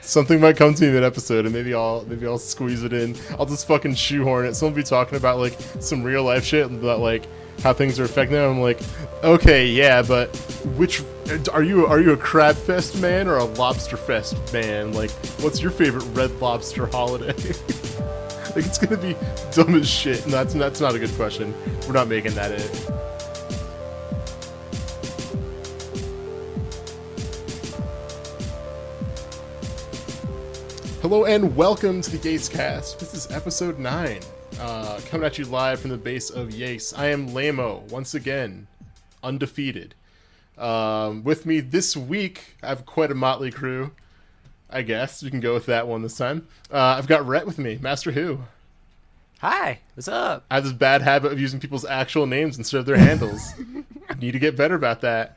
Something might come to me mid-episode, and maybe I'll squeeze it in. I'll just fucking shoehorn it. Someone will be talking about like some real life shit about like how things are affecting them. I'm like, okay, yeah, but which are you a crab fest man or a lobster fest man? Like, what's your favorite Red Lobster holiday? Like, it's gonna be dumb as shit. And that's not a good question. We're not making that it. Hello and welcome to the YASEcast. This is episode 9, coming at you live from the base of Yase. I am Lamo, once again, undefeated. With me this week, I have quite a motley crew, I guess. We can go with that one this time. I've got Rhett with me, Master Who. Hi, what's up? I have this bad habit of using people's actual names instead of their handles. Need to get better about that.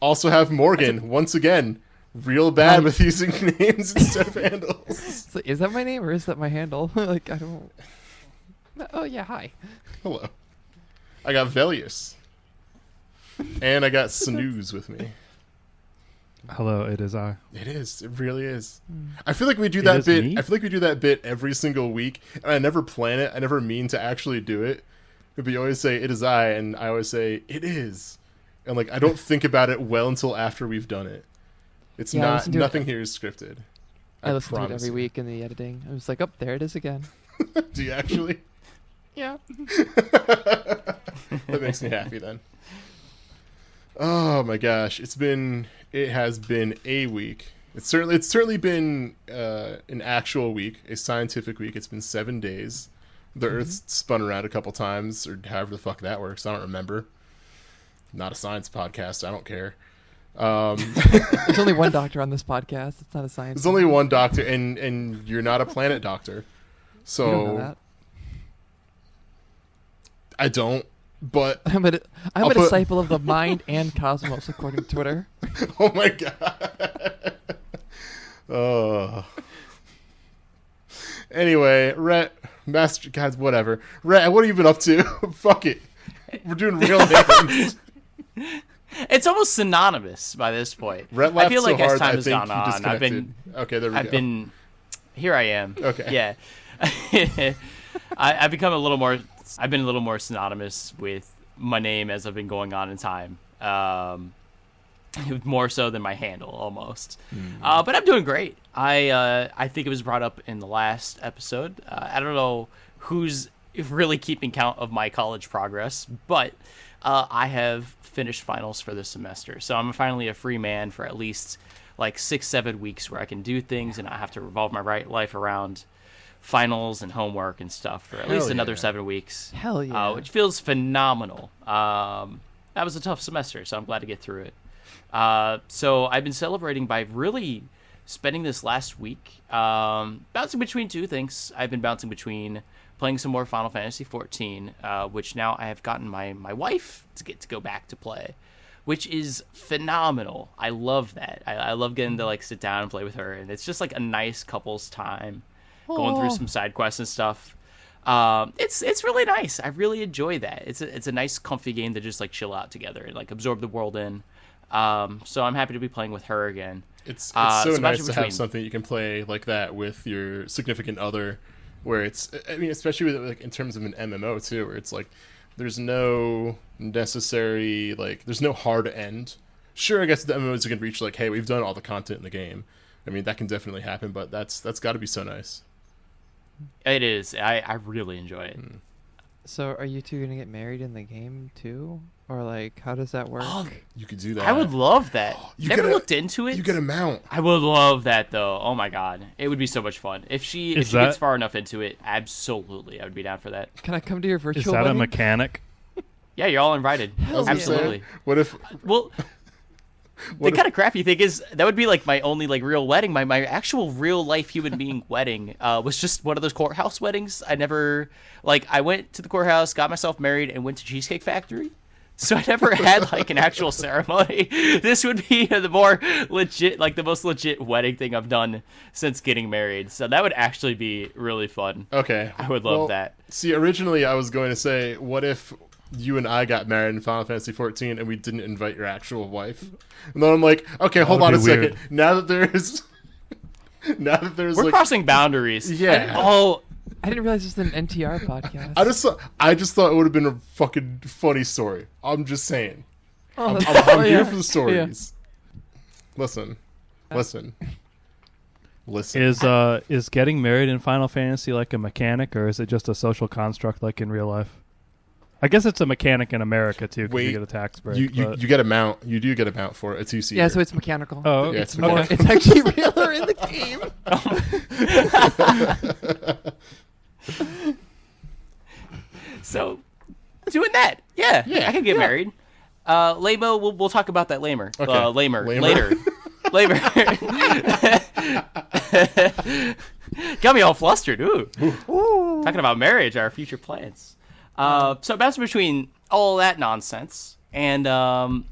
Also have Morgan, once again. Real bad with using names instead of handles. So is that my name or is that my handle? Like, I don't... Oh, yeah, hi. Hello. I got Velius. And I got Snooze with me. Hello, it is I. It is. It really is. I feel like we do that bit. I feel like we do that bit every single week, and I never plan it. I never mean to actually do it. But you always say, it is I, and I always say, it is. And, like, I don't think about it well until after we've done it. It's not, nothing here is scripted. I listen to it every week in the editing. I was like, oh, there it is again. Do you actually? Yeah. That makes me happy then. Oh my gosh, it has been a week. It's certainly been an actual week, a scientific week. It's been 7 days. The Earth's spun around a couple times, or however the fuck that works. I don't remember. Not a science podcast. I don't care. There's only one doctor on this podcast. It's not a science. There's only one doctor, and you're not a planet doctor. So you don't know that. I don't. But I'm a disciple of the mind and cosmos, according to Twitter. Oh my god. Oh. Anyway, Rhett, Master, guys, whatever. Rhett, what have you been up to? Fuck it. We're doing real names. It's almost synonymous by this point. Rhett I feel like so hard, as time I has think gone on, I've been here. I am. Okay. Yeah. I've become a little more. I've been a little more synonymous with my name as I've been going on in time. More so than my handle, almost. But I'm doing great. I think it was brought up in the last episode. I don't know who's really keeping count of my college progress, but I have finished finals for this semester. So I'm finally a free man for at least like 6-7 weeks where I can do things and I have to revolve my life around finals and homework and stuff for at least another 7 weeks. Hell yeah. Which feels phenomenal. That was a tough semester, so I'm glad to get through it. So I've been celebrating by really spending this last week bouncing between two things. I've been bouncing between playing some more Final Fantasy XIV, which now I have gotten my wife to get to go back to play, which is phenomenal. I love that. I love getting to like sit down and play with her, and it's just like a nice couple's time, going through some side quests and stuff. It's really nice. I really enjoy that. It's a nice, comfy game to just like chill out together and like absorb the world in. So I'm happy to be playing with her again. It's so nice to have something you can play like that with your significant other. Where it's, I mean, especially with like in terms of an MMO too, where it's like there's no necessary like there's no hard end. Sure, I guess the MMOs can reach like, hey, we've done all the content in the game. I mean, that can definitely happen, but that's got to be so nice. It is. I really enjoy it. So are you two gonna get married in the game too, or like how does that work? You could do that. I would love that. Never looked into it. You get a mount. I would love that though. Oh my god, it would be so much fun if she gets far enough into it. Absolutely, I would be down for that. Can I come to your virtual? Is that wedding? A mechanic? Yeah, you're all invited. Absolutely. What if? Well, the kind of crappy thing is that would be like my only like real wedding. My actual real life human being wedding was just one of those courthouse weddings. I never I went to the courthouse, got myself married, and went to Cheesecake Factory. So I never had like an actual ceremony. This would be the more legit, like the most legit wedding thing I've done since getting married. So that would actually be really fun. Okay. I would love that. See, originally I was going to say, what if you and I got married in Final Fantasy XIV and we didn't invite your actual wife? And then I'm like, okay, hold on a second. Now that there's Now that there's We're crossing boundaries. Yeah. I didn't realize this was an NTR podcast. I just thought it would have been a fucking funny story. I'm just saying. Oh, I'm here yeah. for the stories. Listen. Is getting married in Final Fantasy like a mechanic, or is it just a social construct like in real life? I guess it's a mechanic in America too, because you get a tax break. You get a mount. You do get a mount for it. It's UC. Yeah, so it's mechanical. Oh, okay. Yeah, It's more. It's actually realer in the game. So, doing that, yeah, I can get married. Lamo, we'll talk about that later. Okay. Lamer. Lamer. Lamer. Got me all flustered. Ooh. Talking about marriage, our future plans. So bouncing between all that nonsense and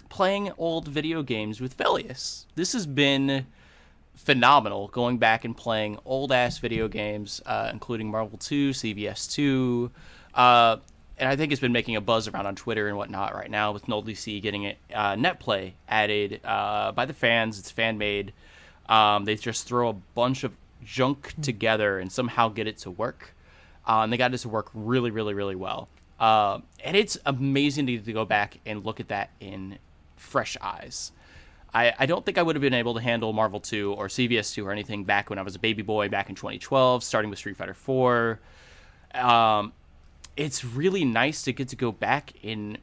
playing old video games with Velius. This has been phenomenal, going back and playing old-ass video games, including Marvel 2, CVS 2, and I think it's been making a buzz around on Twitter and whatnot right now with NoldDC getting it netplay added by the fans. It's fan-made. They just throw a bunch of junk together and somehow get it to work. And they got it to work really, really, really well. And it's amazing to go back and look at that in fresh eyes. I don't think I would have been able to handle Marvel 2 or CVS 2 or anything back when I was a baby boy back in 2012, starting with Street Fighter 4. It's really nice to get to go back and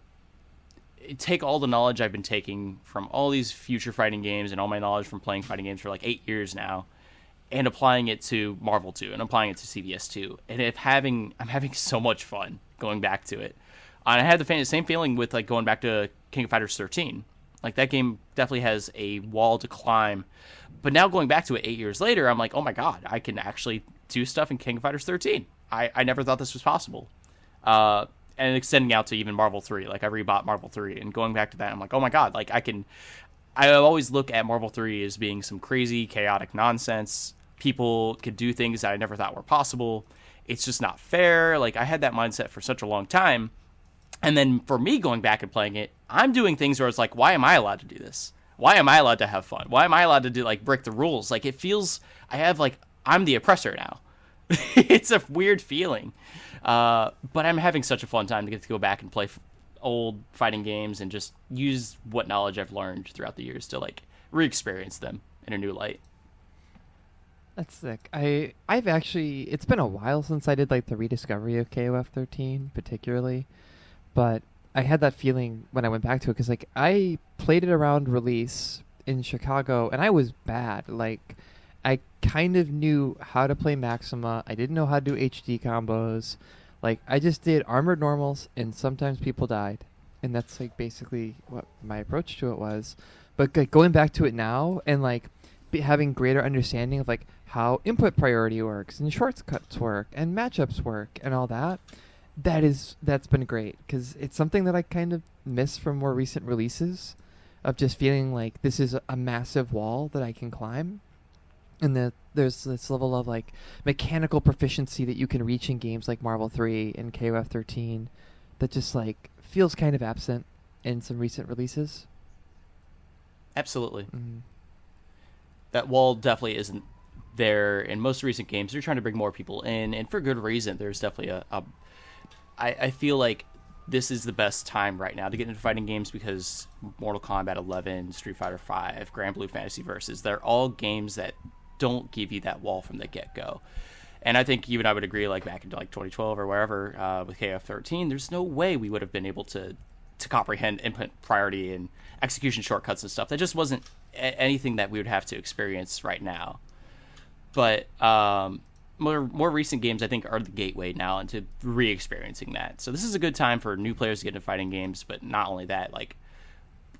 take all the knowledge I've been taking from all these future fighting games and all my knowledge from playing fighting games for like 8 years now, and applying it to Marvel 2 and applying it to CVS 2. And I'm having so much fun going back to it. And I had the same feeling with like going back to King of Fighters 13. Like that game definitely has a wall to climb. But now going back to it 8 years later, I'm like, oh my God, I can actually do stuff in King of Fighters 13. I never thought this was possible. And extending out to even Marvel 3. Like I rebought Marvel 3 and going back to that, I'm like, oh my God, like I always look at Marvel 3 as being some crazy, chaotic nonsense. People could do things that I never thought were possible. It's just not fair. Like I had that mindset for such a long time. And then for me going back and playing it, I'm doing things where it's like, why am I allowed to do this? Why am I allowed to have fun? Why am I allowed to do like break the rules? Like it feels I'm the oppressor now. It's a weird feeling. But I'm having such a fun time to get to go back and play old fighting games and just use what knowledge I've learned throughout the years to like re-experience them in a new light. That's sick. I've actually, it's been a while since I did like the rediscovery of KOF 13 particularly, but I had that feeling when I went back to it because like I played it around release in Chicago and I was bad. Like I kind of knew how to play Maxima. I didn't know how to do HD combos. Like I just did armored normals and sometimes people died. And that's like basically what my approach to it was. But like going back to it now and like having greater understanding of like how input priority works and shortcuts work and matchups work and all that, that's been great because it's something that I kind of miss from more recent releases of just feeling like this is a massive wall that I can climb. And that there's this level of like mechanical proficiency that you can reach in games like Marvel 3 and KOF 13 that just like feels kind of absent in some recent releases. Absolutely. Mm-hmm. That wall definitely isn't there in most recent games. They're trying to bring more people in, and for good reason. There's definitely I feel like this is the best time right now to get into fighting games because Mortal Kombat 11, Street Fighter 5, Grand Blue Fantasy Versus, they're all games that don't give you that wall from the get-go. And I think even I would agree, like back into like 2012 or wherever with KF 13, there's no way we would have been able to comprehend input priority and execution shortcuts and stuff. That just wasn't anything that we would have to experience right now. But more recent games, I think, are the gateway now into re-experiencing that. So this is a good time for new players to get into fighting games, but not only that, like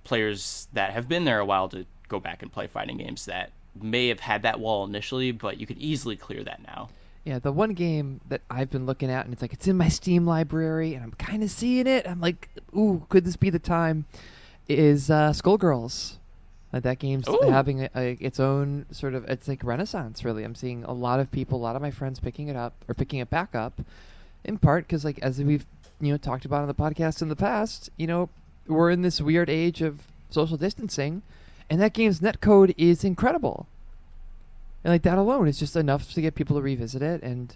players that have been there a while to go back and play fighting games that may have had that wall initially, but you could easily clear that now. Yeah, the one game that I've been looking at, and it's like, it's in my Steam library, and I'm kind of seeing it. I'm like, ooh, could this be the time? Is Skullgirls. That game's having its own sort of, it's like renaissance, really. I'm seeing a lot of people, a lot of my friends picking it up, or picking it back up, in part because, like, as we've, talked about on the podcast in the past, we're in this weird age of social distancing, and that game's netcode is incredible. And like that alone is just enough to get people to revisit it. And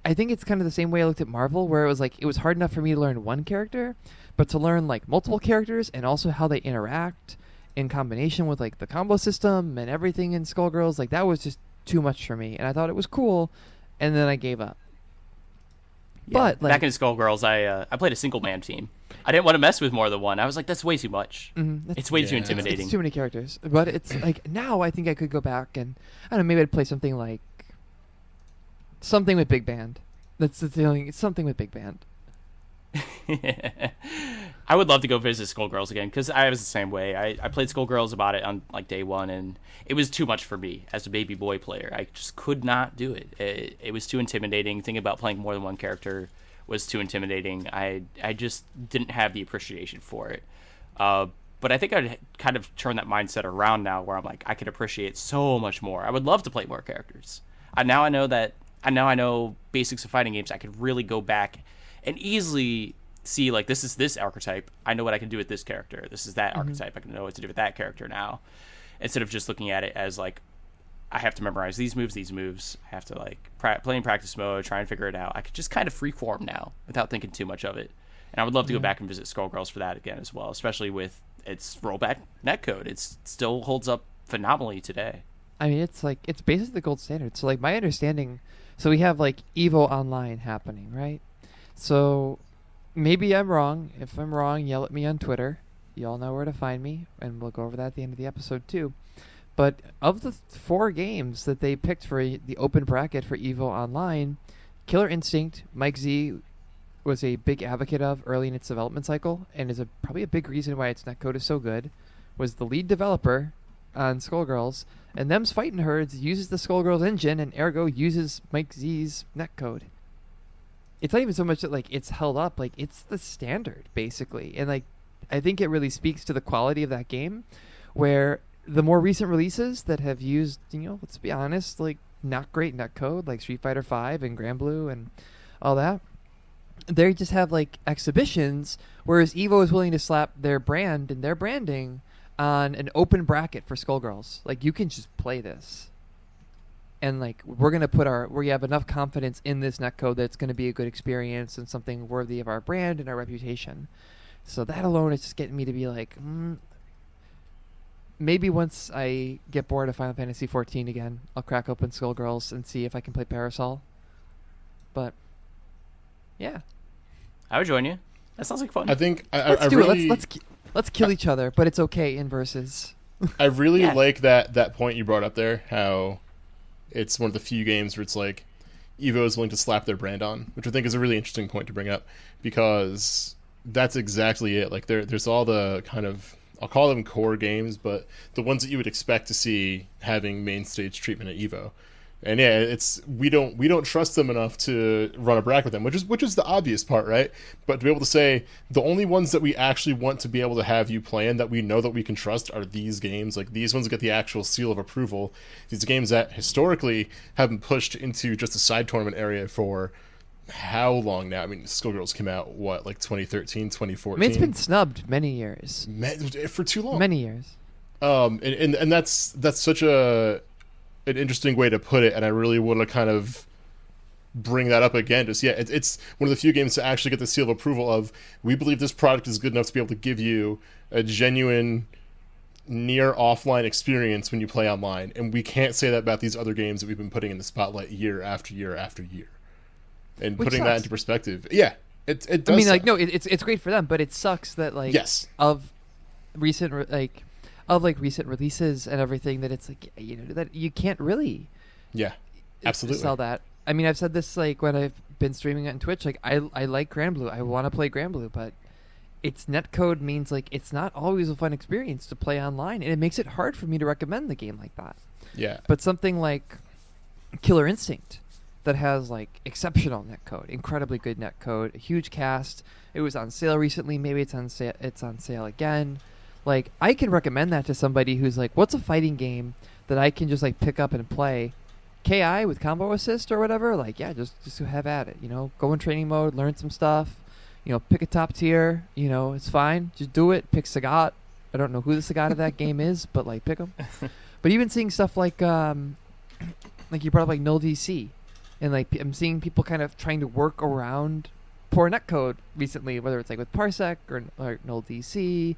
I think it's kind of the same way I looked at Marvel, where it was like it was hard enough for me to learn one character, but to learn like multiple characters and also how they interact in combination with like the combo system and everything in Skullgirls, like that was just too much for me. And I thought it was cool, and then I gave up. Yeah, But like, back in Skullgirls, I played a single man team. I didn't want to mess with more than one. I was like, that's way too much. It's way too intimidating. It's too many characters. But it's like now I think I could go back and I don't know, maybe I'd play something with Big Band. That's the feeling. It's something with Big Band. I would love to go visit Skullgirls again because I was the same way. I played Skullgirls about it on like day one, and it was too much for me as a baby boy player. I just could not do it. It was too intimidating. Thinking about playing more than one character was too intimidating. I just didn't have the appreciation for it. But I think I'd kind of turn that mindset around now, where I'm like, I could appreciate so much more. I would love to play more characters. Now I know basics of fighting games. I could really go back and easily see, like, this is this archetype. I know what I can do with this character. This is that archetype. I can know what to do with that character now. Instead of just looking at it as, like, I have to memorize these moves. I have to, like, play in practice mode, try and figure it out. I could just kind of freeform now without thinking too much of it. And I would love to go back and visit Skullgirls for that again as well, especially with its rollback netcode. It still holds up phenomenally today. I mean, it's basically the gold standard. So, like, my understanding... So we have, like, EVO Online happening, right? So maybe I'm wrong. If I'm wrong, yell at me on Twitter. You all know where to find me, and we'll go over that at the end of the episode, too. But of the 4 games that they picked for the open bracket for EVO Online, Killer Instinct, Mike Z was a big advocate of early in its development cycle, and is probably a big reason why its netcode is so good, was the lead developer on Skullgirls, and Them's Fightin' Herds uses the Skullgirls engine and ergo uses Mike Z's netcode. It's not even so much that like it's held up, like it's the standard basically. And like I think it really speaks to the quality of that game, where the more recent releases that have used, let's be honest, like not great netcode, like Street Fighter V and Granblue and all that, they just have like exhibitions, whereas EVO is willing to slap their brand and their branding on an open bracket for Skullgirls. Like, you can just play this. And, like, we're going to we have enough confidence in this netcode that it's going to be a good experience and something worthy of our brand and our reputation. So that alone is just getting me to be like, maybe once I get bored of Final Fantasy XIV again, I'll crack open Skullgirls and see if I can play Parasol. But, yeah. I would join you. That sounds like fun. I think Let's do it. Let's kill each other, but it's okay in versus. I really like that point you brought up there, how it's one of the few games where it's like EVO is willing to slap their brand on, which I think is a really interesting point to bring up, because that's exactly it. Like there's all the kind of, I'll call them core games, but the ones that you would expect to see having main stage treatment at EVO. And yeah, it's we don't trust them enough to run a bracket with them, which is the obvious part, right? But to be able to say the only ones that we actually want to be able to have you play and that we know that we can trust are these games. Like, these ones get the actual seal of approval. These games that historically have been pushed into just a side tournament area for how long now? I mean, Skullgirls came out, what, like 2013, 2014? I mean, it's been snubbed many years. For too long. Many years. And that's such an interesting way to put it, and I really want to kind of bring that up again. Just it's one of the few games to actually get the seal of approval of, we believe this product is good enough to be able to give you a genuine near offline experience when you play online, and we can't say that about these other games that we've been putting in the spotlight year after year after year. And Which putting sucks. that into perspective, it does. I mean, suck. like, no, it's great for them, but it sucks that like of recent recent releases and everything, that it's like, that you can't really absolutely sell that. I mean, I've said this like when I've been streaming it on Twitch, like I like Granblue, I want to play Granblue, but its netcode means like it's not always a fun experience to play online, and it makes it hard for me to recommend the game like that. Yeah. But something like Killer Instinct that has like exceptional netcode, incredibly good netcode, a huge cast. It was on sale recently. Maybe it's on sale. It's on sale again. Like, I can recommend that to somebody who's like, what's a fighting game that I can just like pick up and play? KI with combo assist or whatever. Like, yeah, just have at it. Go in training mode, learn some stuff. Pick a top tier. It's fine. Just do it. Pick Sagat. I don't know who the Sagat of that game is, but like, pick him. But even seeing stuff like you brought up like null DC, and like I'm seeing people kind of trying to work around poor netcode recently, whether it's like with Parsec or null DC.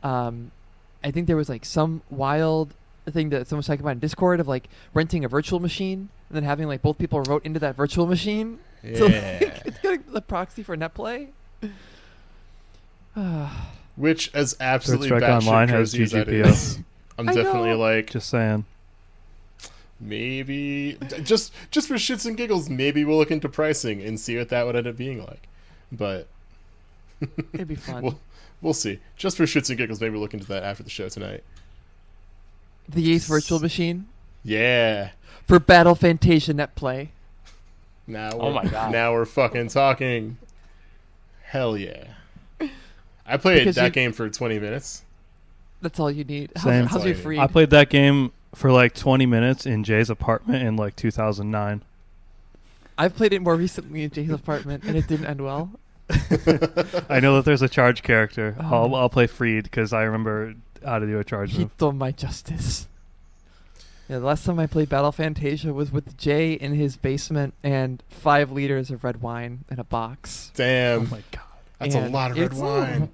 I think there was like some wild thing that someone was talking about in Discord of like renting a virtual machine and then having like both people wrote into that virtual machine. Yeah. So like, it's got the proxy for netplay. Which, as absolutely Third Strike batshit Online has crazy as that GGPO. is, I'm I definitely know. like, Just saying. maybe just for shits and giggles, maybe we'll look into pricing and see what that would end up being like. But It'd be fun. we'll see. Just for shits and giggles, maybe we'll look into that after the show tonight. The Yates virtual machine Yeah. for Battle Fantasia netplay. Now Oh my God. Now we're fucking talking. Hell yeah. I played Because that you- game for 20 minutes. That's all you need. Same. How's your Fine. free? I played that game for like 20 minutes in Jay's apartment in like 2009. I've played it more recently in Jay's apartment, and it didn't end well. I know that there's a charge character. Oh. I'll play Freed because I remember how to do a charge move. Hito my justice. Yeah, the last time I played Battle Fantasia was with Jay in his basement and 5 liters of red wine in a box. Oh Damn. my god. That's a And lot of red it's- wine.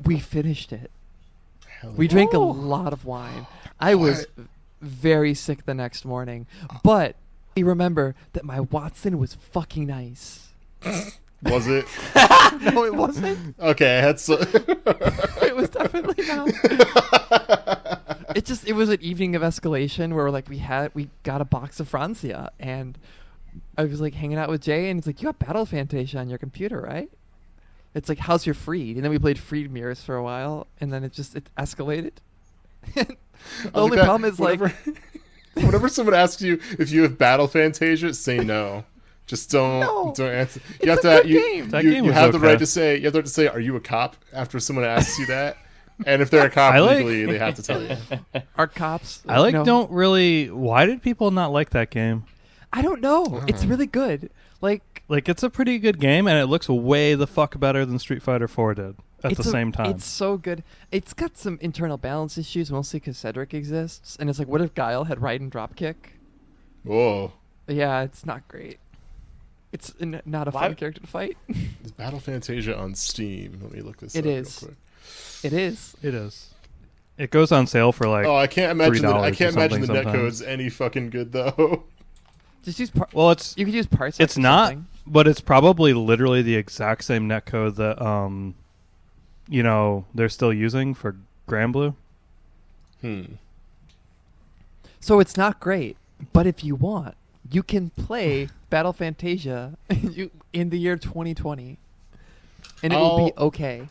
We finished it. Hell We yeah. drank a Ooh. lot of wine. I was very sick the next morning, but I remember that my Watson was fucking nice. Was it? No, it wasn't. Okay, I had so. It was definitely not. It was an evening of escalation where like we got a box of Francia, and I was like hanging out with Jay, and it's like, you got Battle Fantasia on your computer, right? It's like, how's your Freed? And then we played Freed Mirrors for a while, and then it escalated. The only problem is like, whenever someone asks you if you have Battle Fantasia, say no. Just don't answer. You have It's a to. good You, game. That you, game you was have the okay. right to say. You have the right to say, "Are you a cop?" After someone asks you that, and if they're a cop I like- legally, they have to tell you. our cops. I like no. don't really. Why did people not like that game? I don't know. It's really good. Like Like it's a pretty good game and it looks way the fuck better than Street Fighter 4 did at the same time. It's so good. It's got some internal balance issues, mostly because Cedric exists, and it's like, what if Guile had ride and drop kick? Whoa! Yeah, it's not great. It's not a Why- fun character to fight. Is Battle Fantasia on Steam? Let me look this It up is. real quick. It is. It is. It goes on sale for like. Oh, I can't imagine. $3 I or can't imagine the something netcode's any fucking good though. Just use. Well, it's You could use Parsec. it's or not, something. but it's probably literally the exact same netcode that they're still using for Granblue. So it's not great, but if you want, you can play Battle Fantasia in the year 2020, and it will be okay.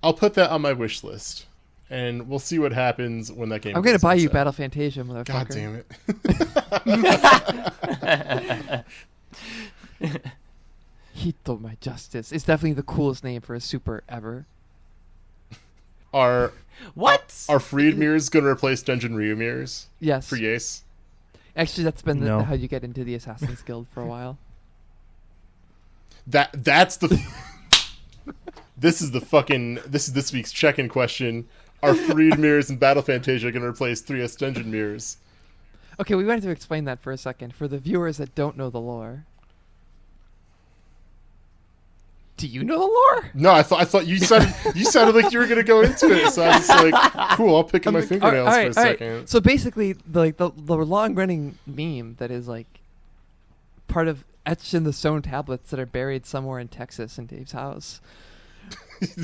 I'll put that on my wish list, and we'll see what happens when that game. I'm gonna goes buy on you sale. Battle Fantasia, motherfucker. God damn it! Hito my justice. It's definitely the coolest name for a super ever. Are What? are Freed mirrors going to replace Dungeon Ryu mirrors Yes. for Yace? Actually, that's been No. how you get into the Assassin's Guild for a while. That's the. This is this week's check-in question. Are Freed mirrors in Battle Fantasia going to replace 3S Dungeon mirrors? Okay, we wanted to explain that for a second for the viewers that don't know the lore. Do you know the lore? No, I thought you sounded like you were going to go into it. So I was just like, cool, I'll pick at my fingernails for a second. So basically, the long running meme that is like part of etched in the stone tablets that are buried somewhere in Texas in Dave's house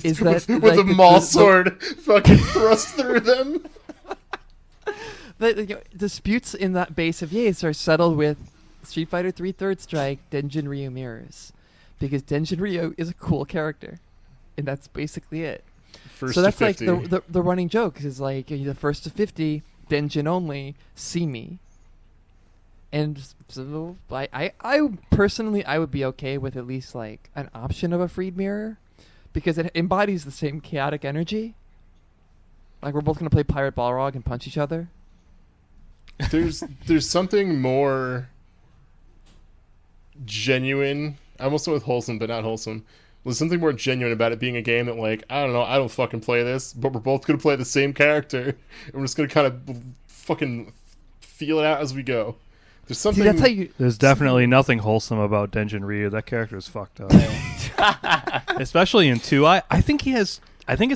is that with like, a maul sword fucking thrust through them? The disputes in that base of Yates are settled with Street Fighter 3 Third Strike Denjin Ryu mirrors, because Denjin Ryu is a cool character, and that's basically it. First So that's to like 50. the running joke is like, the first to 50 Denjin only, see me. And so I personally I would be okay with at least like an option of a freed mirror, because it embodies the same chaotic energy. Like, we're both gonna play Pirate Balrog and punch each other. There's something more genuine. I almost went with wholesome, but not wholesome. There's something more genuine about it being a game that, like, I don't know, I don't fucking play this, but we're both gonna play the same character, and we're just gonna kind of fucking feel it out as we go. There's something. See, that's how you. There's definitely nothing wholesome about Denjin Ryu. That character is fucked up. Especially in 2i. I think it's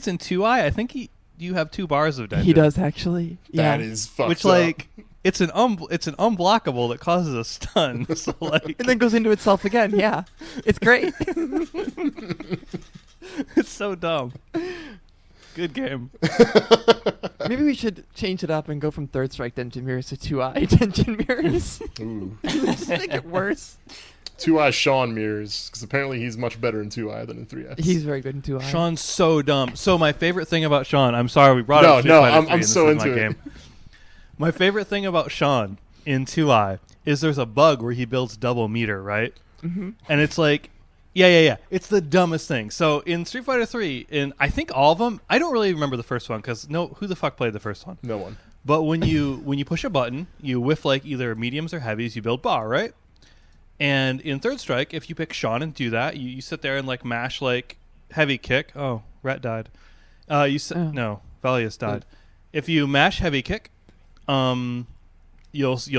in 2i. I think you have 2 bars of Denjin. He does actually. Yeah. That is fucked Which, up. like, it's an unblockable that causes a stun. So, like, And then goes into itself again. Yeah, it's great. it's so dumb. Good game. Maybe we should change it up and go from Third Strike Dungeon Mirrors to 2i Dungeon Mirrors. Ooh. Just make it worse. 2i Sean mirrors, because apparently he's much better in 2i than in 3s. He's very good in 2i. Sean's so dumb. So my favorite thing about Sean, I'm sorry we brought up Street No, Fighter 3 I'm and this so is my into it. game. My favorite thing about Sean in 2i is there's a bug where he builds double meter, right? Mm-hmm. And it's like, yeah. It's the dumbest thing. So in Street Fighter 3, in I think all of them, I don't really remember the first one because who the fuck played the first one? No one. But when you push a button, you whiff like either mediums or heavies, you build bar, right? And in Third Strike, if you pick Sean and do that, you sit there and like mash like heavy kick. Oh, Rhett died. No, Valius died. If you mash heavy kick, you'll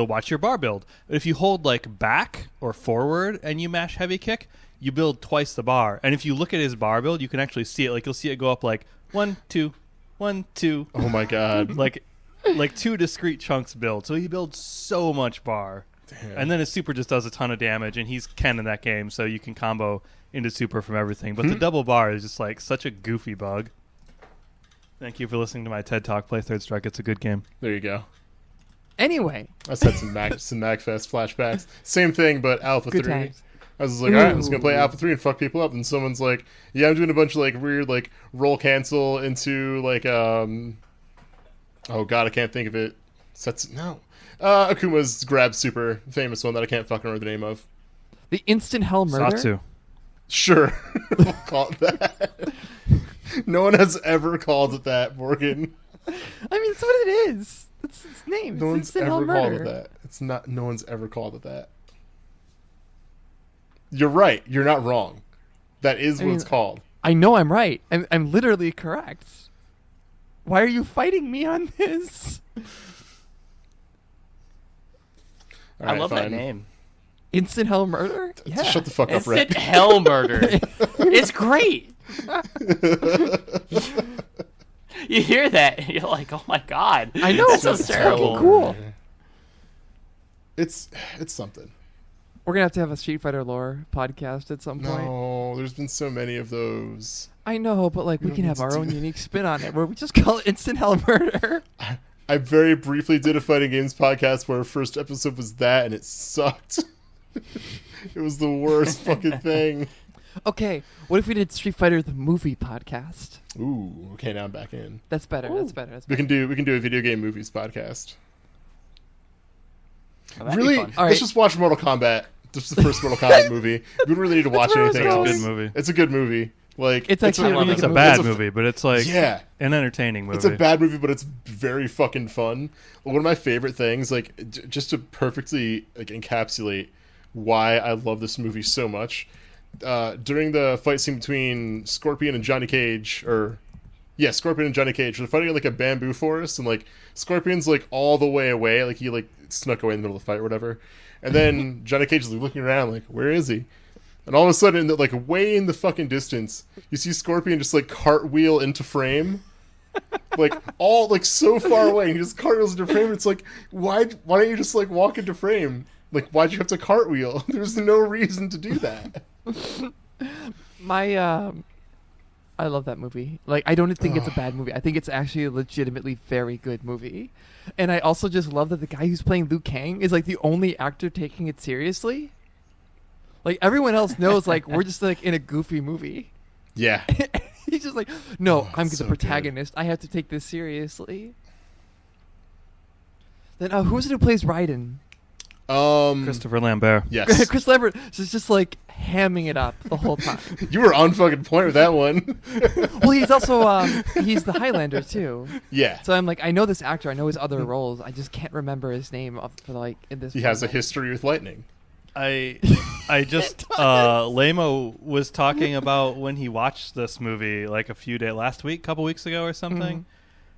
watch your bar build. But if you hold like back or forward and you mash heavy kick, you build twice the bar. And if you look at his bar build, you can actually see it. Like you'll see it go up like 1, 2, 1, 2. Oh my god. like 2 discrete chunks build. So he builds so much bar. Damn. And then his super just does a ton of damage, and he's Ken in that game, so you can combo into super from everything. But the double bar is just like such a goofy bug. Thank you for listening to my TED Talk. Play Third Strike. It's a good game. There you go. Anyway. I said some MagFest flashbacks. Same thing, but Alpha Good 3. times. I was like, all right, I'm just going to play Alpha 3 and fuck people up. And someone's like, yeah, I'm doing a bunch of like weird like roll cancel into like, oh god, I can't think of it. Akuma's grab super, famous one that I can't fucking remember the name of. The instant hell murder. Satsu. Sure. We'll call it that. No one has ever called it that, Morgan. I mean, that's what it is. That's its name. No It's one's instant hell ever called murder. it that. It's not. No one's ever called it that. You're right. You're not wrong. That is what it's called. I know I'm right. I'm literally correct. Why are you fighting me on this? All I right, love fine. that name. Instant hell murder? Yeah. Shut the fuck up, Instant Red. hell murder. It's great. You hear that, and you're like, oh my god. I know. That sounds It's terrible. fucking cool. It's something. We're gonna have a Street Fighter lore podcast at some point. No, there's been so many of those. I know, but like we don't can need have to our do own that. unique spin on it, where we just call it instant hell murder. I very briefly did a fighting games podcast where our first episode was that, and it sucked. It was the worst fucking thing. Okay, what if we did Street Fighter the movie podcast? Ooh, okay, now I'm back in. That's better. Ooh. That's better. That's We better. can do a video game movies podcast. Oh, that'd be Really, fun. All let's right. just watch Mortal Kombat. Just the first Mortal Kombat movie. We don't really need to watch where I was anything going. else. It's a good movie. It's a good movie. Like It's actually a really It's good a bad it's movie, but it's like Yeah, an entertaining movie. it's a bad movie, but it's very fucking fun. One of my favorite things, like just to perfectly like encapsulate why I love this movie so much. During the fight scene between Scorpion and Johnny Cage, Scorpion and Johnny Cage, they're fighting in like a bamboo forest, and like Scorpion's like all the way away, like he like snuck away in the middle of the fight or whatever. And then Johnny Cage is like, looking around, like, where is he? And all of a sudden, like way in the fucking distance, you see Scorpion just like cartwheel into frame, like all like so far away. And he just cartwheels into frame. And it's like, why don't you just like walk into frame? Like, why'd you have to cartwheel? There's no reason to do that. I love that movie. Like, I don't think it's a bad movie. I think it's actually a legitimately very good movie. And I also just love that the guy who's playing Liu Kang is like the only actor taking it seriously. Like, everyone else knows, like, we're just like in a goofy movie. Yeah. He's just like, no, I'm so the protagonist. I have to take this seriously. Then, who's it who plays Raiden? Christopher Lambert. Yes. Chris Lambert is just like hamming it up the whole time. You were on fucking point with that one. Well, he's also he's the Highlander too. Yeah. So I'm like, I know this actor, I know his other roles, I just can't remember his name for like in this. He has a movie. history with lightning. I just Lamo was talking about when he watched this movie like couple weeks ago or something. Mhm.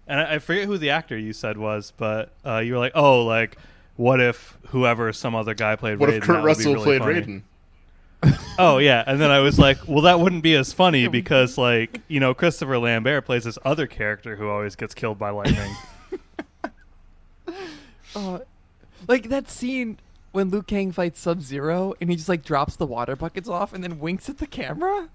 And I forget who the actor you said was, but you were like, oh, like what if whoever some other guy played What Raiden? if Kurt That would be Russell really played funny. Raiden? Oh yeah, and then I was like, well, that wouldn't be as funny because like Christopher Lambert plays this other character who always gets killed by lightning. Like that scene when Liu Kang fights Sub-Zero and he just like drops the water buckets off and then winks at the camera.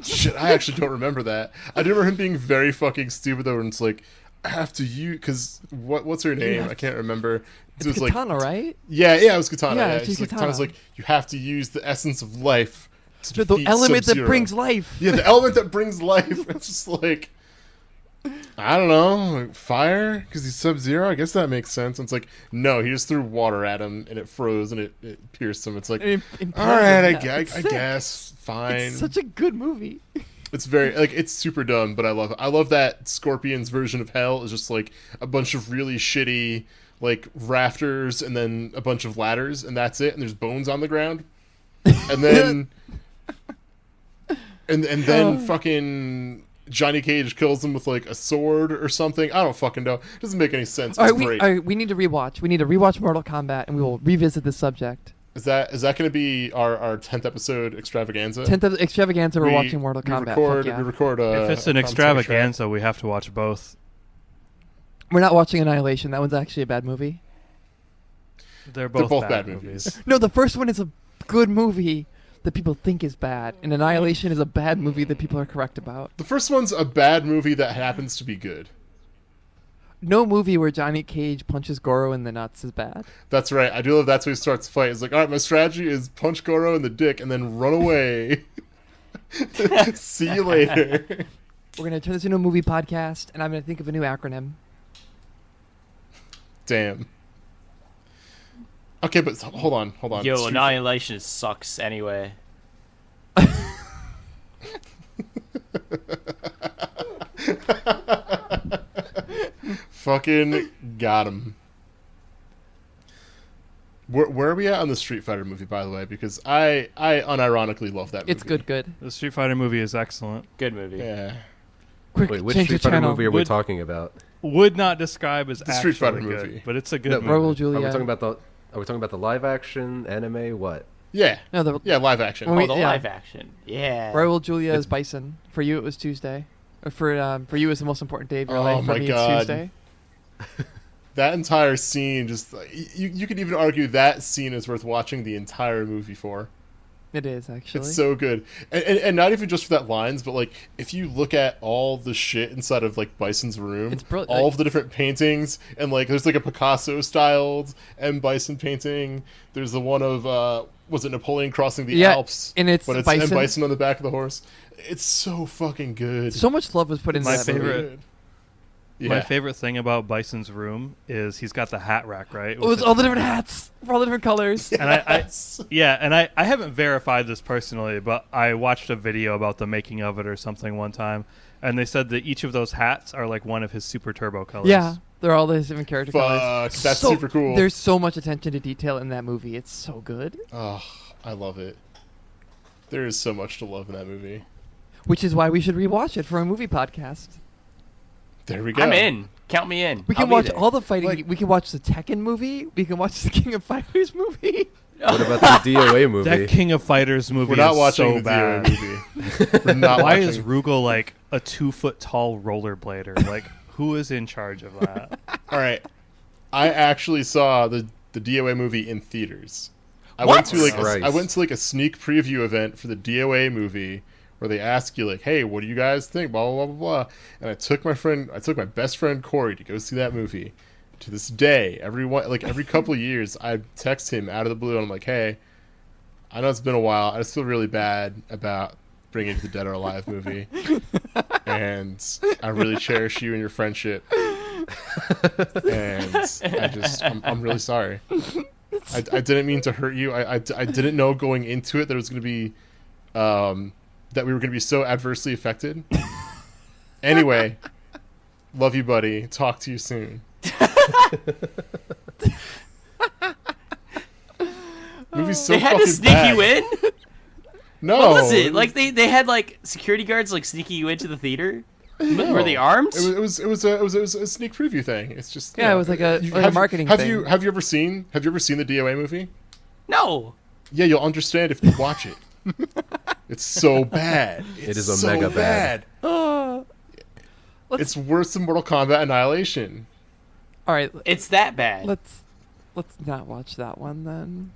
Shit, I actually don't remember that. I do remember him being very fucking stupid though, and it's like, I have to use, because what's her name? Yeah. I can't remember. It's Katana, right? Yeah, it was Katana. Yeah, Yeah, she's like, Katana. Katana's like, you have to use the essence of life to The defeat element that Sub-Zero. brings life. Yeah, the element that brings life. It's just like, I don't know, like fire? Because he's Sub-Zero? I guess that makes sense. And it's like, no, he just threw water at him, and it froze, and it pierced him. It's like, It all right, I It's sick. guess, fine. It's such a good movie. It's very, like, it's super dumb, but I love it. I love that Scorpion's version of hell is just, like, a bunch of really shitty, like, rafters and then a bunch of ladders, and that's it, and there's bones on the ground. And then... and then fucking Johnny Cage kills him with, like, a sword or something. I don't fucking know. It doesn't make any sense. It's great. All right, we need to rewatch. We need to rewatch Mortal Kombat, and we will revisit this subject. Is that going to be our 10th episode extravaganza? 10th extravaganza. We're We- watching Mortal we Kombat. Record, Fuck yeah. We record If it's an a commentary track. extravaganza, we have to watch both. We're not watching Annihilation. That one's actually a bad movie. They're both, both bad movies. No, the first one is a good movie that people think is bad, and Annihilation is a bad movie that people are correct about. The first one's a bad movie that happens to be good. No movie where Johnny Cage punches Goro in the nuts is bad. That's right. I do love that's how he starts the fight. It's like, all right, my strategy is punch Goro in the dick and then run away. See you later. We're going to turn this into a movie podcast, and I'm going to think of a new acronym. Damn. Okay, but hold on. Yo, Street- Annihilation sucks anyway. Fucking got him. Where are we at on the Street Fighter movie, by the way? Because I unironically love that movie. It's good. The Street Fighter movie is excellent. Good movie. Yeah. Quick, Wait, which change Street the Fighter channel. movie are we Would- talking about? Would not describe as The Street Fighter actually movie. good, but it's a good No, movie. Raul Are Julia. we talking about the live action anime? What? Yeah. No, the Live action. When Oh, we- the yeah. live action. Yeah. Raul Julia is Bison. For you, it was Tuesday. Or for you, it's the most important day of your Oh life. For my me, God. it's Tuesday. That entire scene, just you could even argue that scene is worth watching the entire movie for. It is, actually. It's so good, and not even just for that lines, but like if you look at all the shit inside of like Bison's room, It's brilliant. all of the different paintings, and like there's like a Picasso styled M. Bison painting. There's the one of was it Napoleon crossing the Yeah, Alps, and it's but it's Bison. M. Bison on the back of the horse. It's so fucking good. So much love was put into My that favorite- movie. Good. Yeah. My favorite thing about Bison's room is he's got the hat rack, right? Oh, it's all the different hats for all the different colors. And I Yes. I haven't verified this personally, but I watched a video about the making of it or something one time, and they said that each of those hats are like one of his Super Turbo colors. Yeah, they're all the different character colors. Fuck, that's super cool. There's so much attention to detail in that movie. It's so good. Oh, I love it. There is so much to love in that movie. Which is why we should rewatch it for a movie podcast. There we go. I'm in. Count me in. We I'll can be watch there. all the fighting. Like- We can watch the Tekken movie. We can watch the King of Fighters movie. What about the DOA movie? That King of Fighters movie We're not is watching so the bad. DOA movie. We're not Why watching. is Rugal like a 2-foot tall rollerblader? Like, who is in charge of that? All right, I actually saw the DOA movie in theaters. I What? went to like Christ. I went to like a sneak preview event for the DOA movie where they ask you like, "Hey, what do you guys think?" Blah blah blah blah blah. And I took my best friend Corey to go see that movie. To this day, every couple of years, I text him out of the blue and I'm like, "Hey, I know it's been a while. I just feel really bad about bringing you the Dead or Alive movie, and I really cherish you and your friendship." And I'm really sorry. I didn't mean to hurt you. I didn't know going into it that it was going to be, that we were going to be so adversely affected. Anyway, love you, buddy. Talk to you soon. Movie's so They had fucking to sneak bad. you in? No. What was it? Like they had like security guards like sneaking you into the theater? No. Were the arms? It was a sneak preview thing. It's just Yeah, it was like a marketing have thing. Have you ever seen the DOA movie? No. Yeah, you'll understand if you watch it. It's so bad. It is a so mega bad. It's worse than Mortal Kombat Annihilation. All right, It's that bad. let's not watch that one then.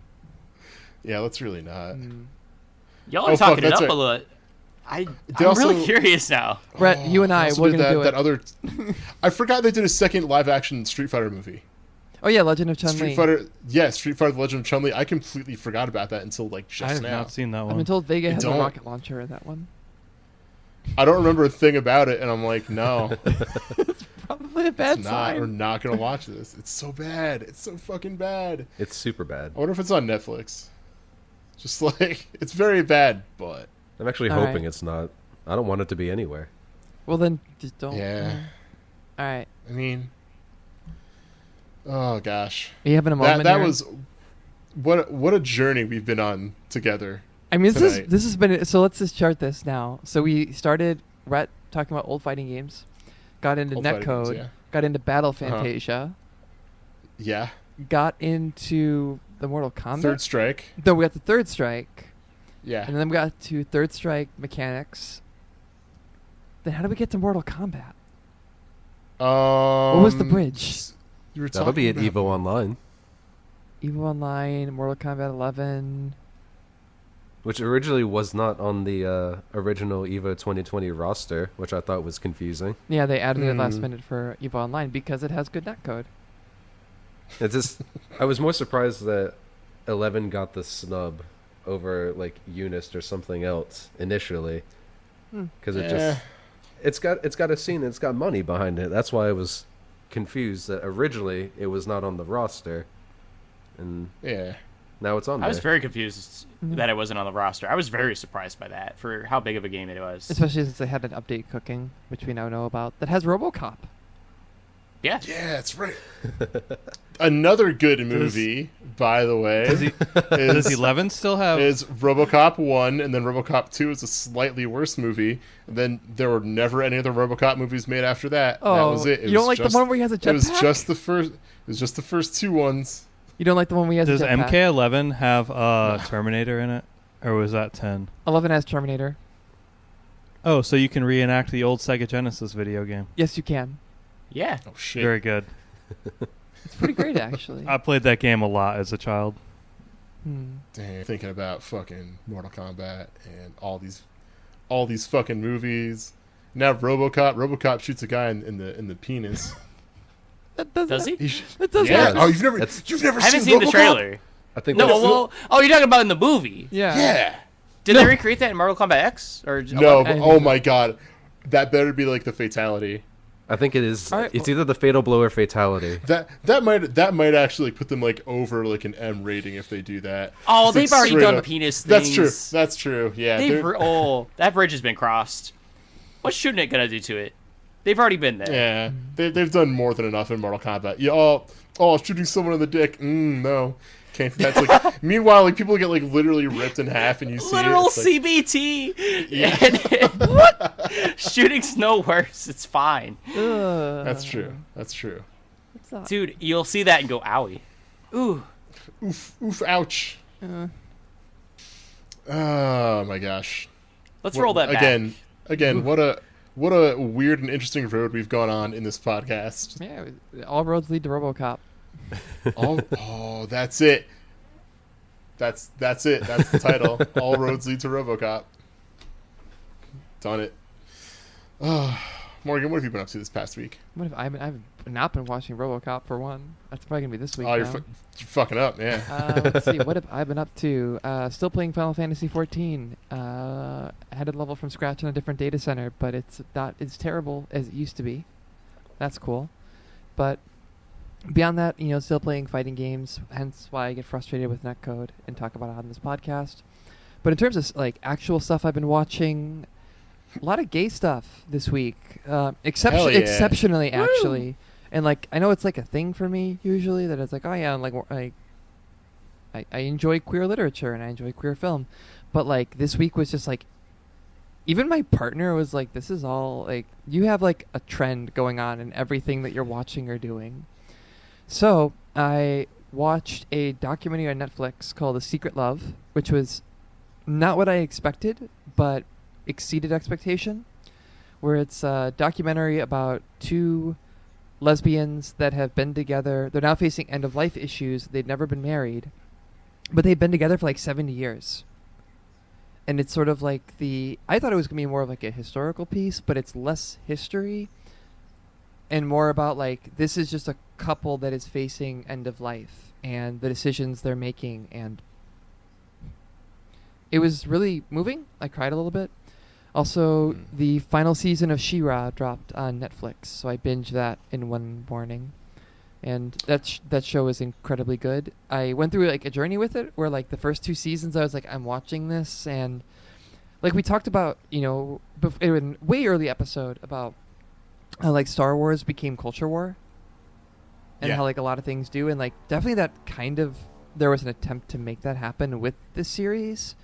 Yeah, let's really not. Y'all are Oh, fuck, talking it that's up right. a lot. I'm They also- really curious now. Brett, you and They I, also we're did gonna do that it. other. I forgot they did a second live-action Street Fighter movie. Oh yeah, Legend of Chun-Li. Street Fighter, yeah, Street Fighter: The Legend of Chun-Li. I completely forgot about that until like I just have now. not seen that I've been one. told Vega has a don't- rocket launcher in that one. I don't remember a thing about it, and I'm like, no, Probably a bad it's not. We're sign. not gonna watch this. It's so bad. It's so fucking bad. It's super bad. I wonder if it's on Netflix. Just like it's very bad, but I'm actually All hoping right. it's not. I don't want it to be anywhere. Well then, just don't. yeah. All right. I mean, oh gosh, Are you having a moment? that here? was what a journey we've been on together. I mean, tonight. this has been. So let's just chart this now. So we started Rhett talking about old fighting games, got into Old fighting netcode, games, yeah. got into Battle Uh-huh. Fantasia, Yeah, got into the Mortal Kombat. Third Strike. Then we got the Third Strike, Yeah, and then we got to Third Strike mechanics. Then how did we get to Mortal Kombat? what was the bridge? You were That'll be at talking about- Evo Online, EVO Online, Mortal Kombat 11. which originally was not on the original Evo 2020 roster, which I thought was confusing. Yeah, they added it last Hmm. minute for EVO Online because it has good netcode. It's just I was more surprised that 11 got the snub over like Eunice or something else initially, because it Yeah. just it's got a scene, it's got money behind it. That's why I was confused that originally it was not on the roster, and Yeah. now it's on I was there. very confused that it wasn't on the roster. I was very surprised by that for how big of a game it was. Especially since they had an update cooking, which we now know about, that has Robocop. Yeah. Yeah, that's right. Another good movie, by the way, Does is 11 still have? is RoboCop 1, and then RoboCop 2 is a slightly worse movie. And then there were never any other RoboCop movies made after that. Oh, that was it. you don't like the one where he has a It was jetpack? just the first. It was just the first two ones. You don't like the one where he has Does a jetpack? MK11 have Terminator in it, or was that 10? 11 has Terminator. Oh, so you can reenact the old Sega Genesis video game. Yes, you can. Yeah. Oh shit! Very good. It's pretty great, actually. I played that game a lot as a child. Damn, thinking about fucking Mortal Kombat and all these fucking movies. Now RoboCop. RoboCop shoots a guy in the penis. That does Does he? That does Yeah. happen. Oh, you've never I haven't seen seen the RoboCop? trailer. I think No, that's oh, you're talking about in the movie. Yeah. Yeah. Did they recreate that in Mortal Kombat X? Or No. I But, think oh so. my god, that better be like the fatality. I think it is. All right, It's well- either the fatal blow or fatality. That might actually put them like over like an M rating if they do that. Oh, It's, they've like, already straight done up- penis That's things. true. That's true. Yeah. they're- That bridge has been crossed. What's shooting it gonna do to it? They've already been there. Yeah. They've done more than enough in Mortal Kombat. Yeah. Shooting someone in the dick. No. Can't. That's like. Meanwhile, like people get like literally ripped in half, and you see Literal it. It's like, CBT. Yeah. What? Shooting's no worse. It's fine, Ugh. That's true. That's true. What's that? dude. You'll see that and go, "Owie." Ooh. Oof. Ouch. Uh, Oh my gosh. Let's roll that back. Again. What a weird and interesting road we've gone on in this podcast. yeah, all roads lead to RoboCop. That's it. That's it. That's the title. All roads lead to RoboCop. Done it. Morgan, what have you been up to this past week? What if I've not been watching RoboCop for one? That's probably gonna be this week. Oh, you're now. you're fucking up, yeah. Let's see. What have I been up to? Still playing Final Fantasy 14. I had a level from scratch on a different data center, but it's not as terrible as it used to be. That's cool. But beyond that, still playing fighting games. Hence why I get frustrated with netcode and talk about it on this podcast. But in terms of like actual stuff I've been watching, a lot of gay stuff this week. Hell yeah. Exceptionally, actually. And like I know it's like a thing for me usually that it's like, oh yeah, like I enjoy queer literature and I enjoy queer film, but like this week was just like even my partner was like, this is all like, you have like a trend going on in everything that you're watching or doing. So I watched a documentary on Netflix called The Secret Love, which was not what I expected, but exceeded expectation, where it's a documentary about two lesbians that have been together. They're now facing end-of-life issues. They'd never been married, but they've been together for like 70 years. And it's sort of like I thought it was going to be more of like a historical piece, but it's less history and more about like, this is just a couple that is facing end of life and the decisions they're making. And it was really moving. I cried a little bit. Also, the final season of She-Ra dropped on Netflix, so I binged that in one morning. And that show is incredibly good. I went through like a journey with it where like the first 2 seasons I was like, I'm watching this, and like we talked about, in a way early episode about how like Star Wars became culture war and how like a lot of things do, and like definitely that kind of, there was an attempt to make that happen with this series.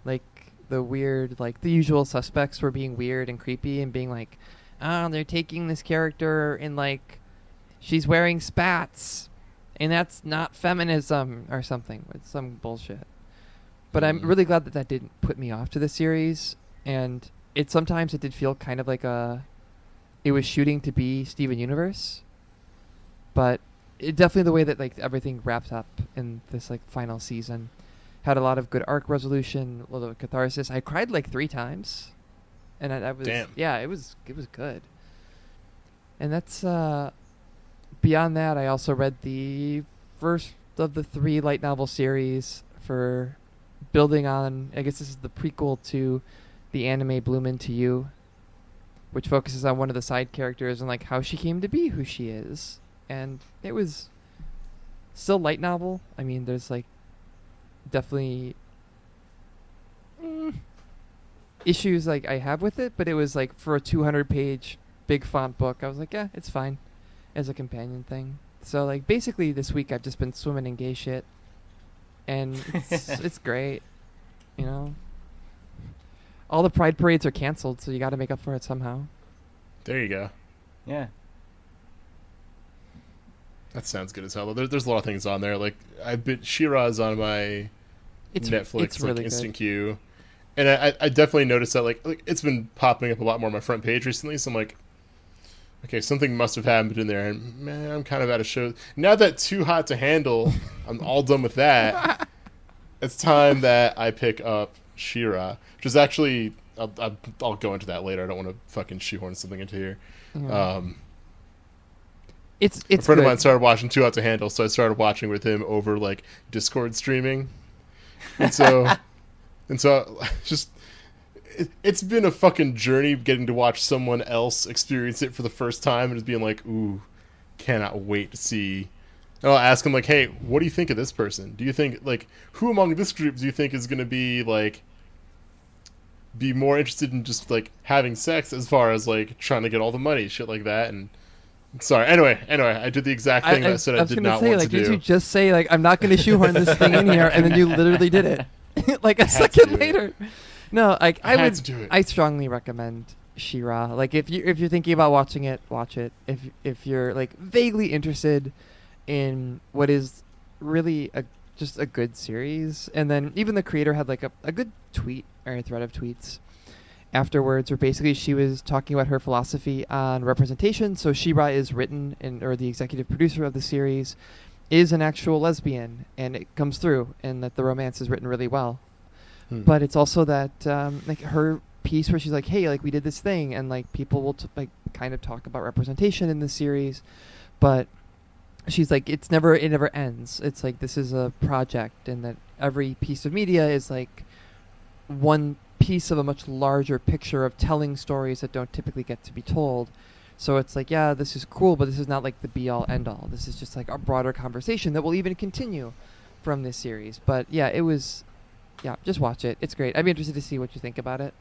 Like the weird, like the usual suspects were being weird and creepy and being like, oh, they're taking this character and like she's wearing spats and that's not feminism or something. It's some bullshit. But I'm really glad that didn't put me off to the series. And sometimes it did feel kind of like it was shooting to be Steven Universe. But it definitely, the way that like everything wrapped up in this like final season had a lot of good arc resolution, a little catharsis. I cried like 3 times. And I was, damn. Yeah, it was good. And that's, beyond that, I also read the first of the 3 light novel series for building on, I guess this is the prequel to the anime Bloom Into You, which focuses on one of the side characters and like how she came to be who she is. And it was still light novel. I mean, there's like definitely issues like I have with it, but it was like for a 200-page big font book, I was like, yeah, it's fine as a companion thing. So like basically this week I've just been swimming in gay shit, and it's great, all the pride parades are canceled, so you got to make up for it somehow. There you go. Yeah. That sounds good as hell. There's a lot of things on there. Like She-Ra's on my Netflix it's really instant good. queue, and I definitely noticed that like it's been popping up a lot more on my front page recently. So I'm like, okay, something must have happened in there, and man, I'm kind of out of shows now. That Too Hot to Handle, I'm all done with that. It's time that I pick up She-Ra, which is actually I'll go into that later. I don't want to fucking shoehorn something into here. Yeah. A friend of mine started watching Too Hot to Handle, so I started watching with him over like Discord streaming, and so just it's been a fucking journey getting to watch someone else experience it for the first time and just being like, ooh, cannot wait to see. And I'll ask him like, hey, what do you think of this person? Do you think like who among this group do you think is going to be more interested in just like having sex as far as like trying to get all the money, shit like that? And sorry. Anyway, I did the exact thing that I said I did not want to do. Did you just say like I'm not going to shoehorn this thing in here, and then you literally did it like a second later? No, like I would. Do it. I strongly recommend She-Ra. Like if you're thinking about watching it, watch it. If you're like vaguely interested in what is really just a good series, and then even the creator had like a good tweet or a thread of tweets afterwards where basically she was talking about her philosophy on representation. So She-Ra is written or the executive producer of the series is an actual lesbian, and it comes through, and that the romance is written really well. But it's also that like her piece where she's like, hey, like we did this thing, and like people will like kind of talk about representation in the series, but she's like, it never ends. It's like this is a project, and that every piece of media is like one piece of a much larger picture of telling stories that don't typically get to be told. So it's like, yeah, this is cool, but this is not like the be all end all. This is just like a broader conversation that will even continue from this series. But yeah, just watch it. It's great. I'd be interested to see what you think about it,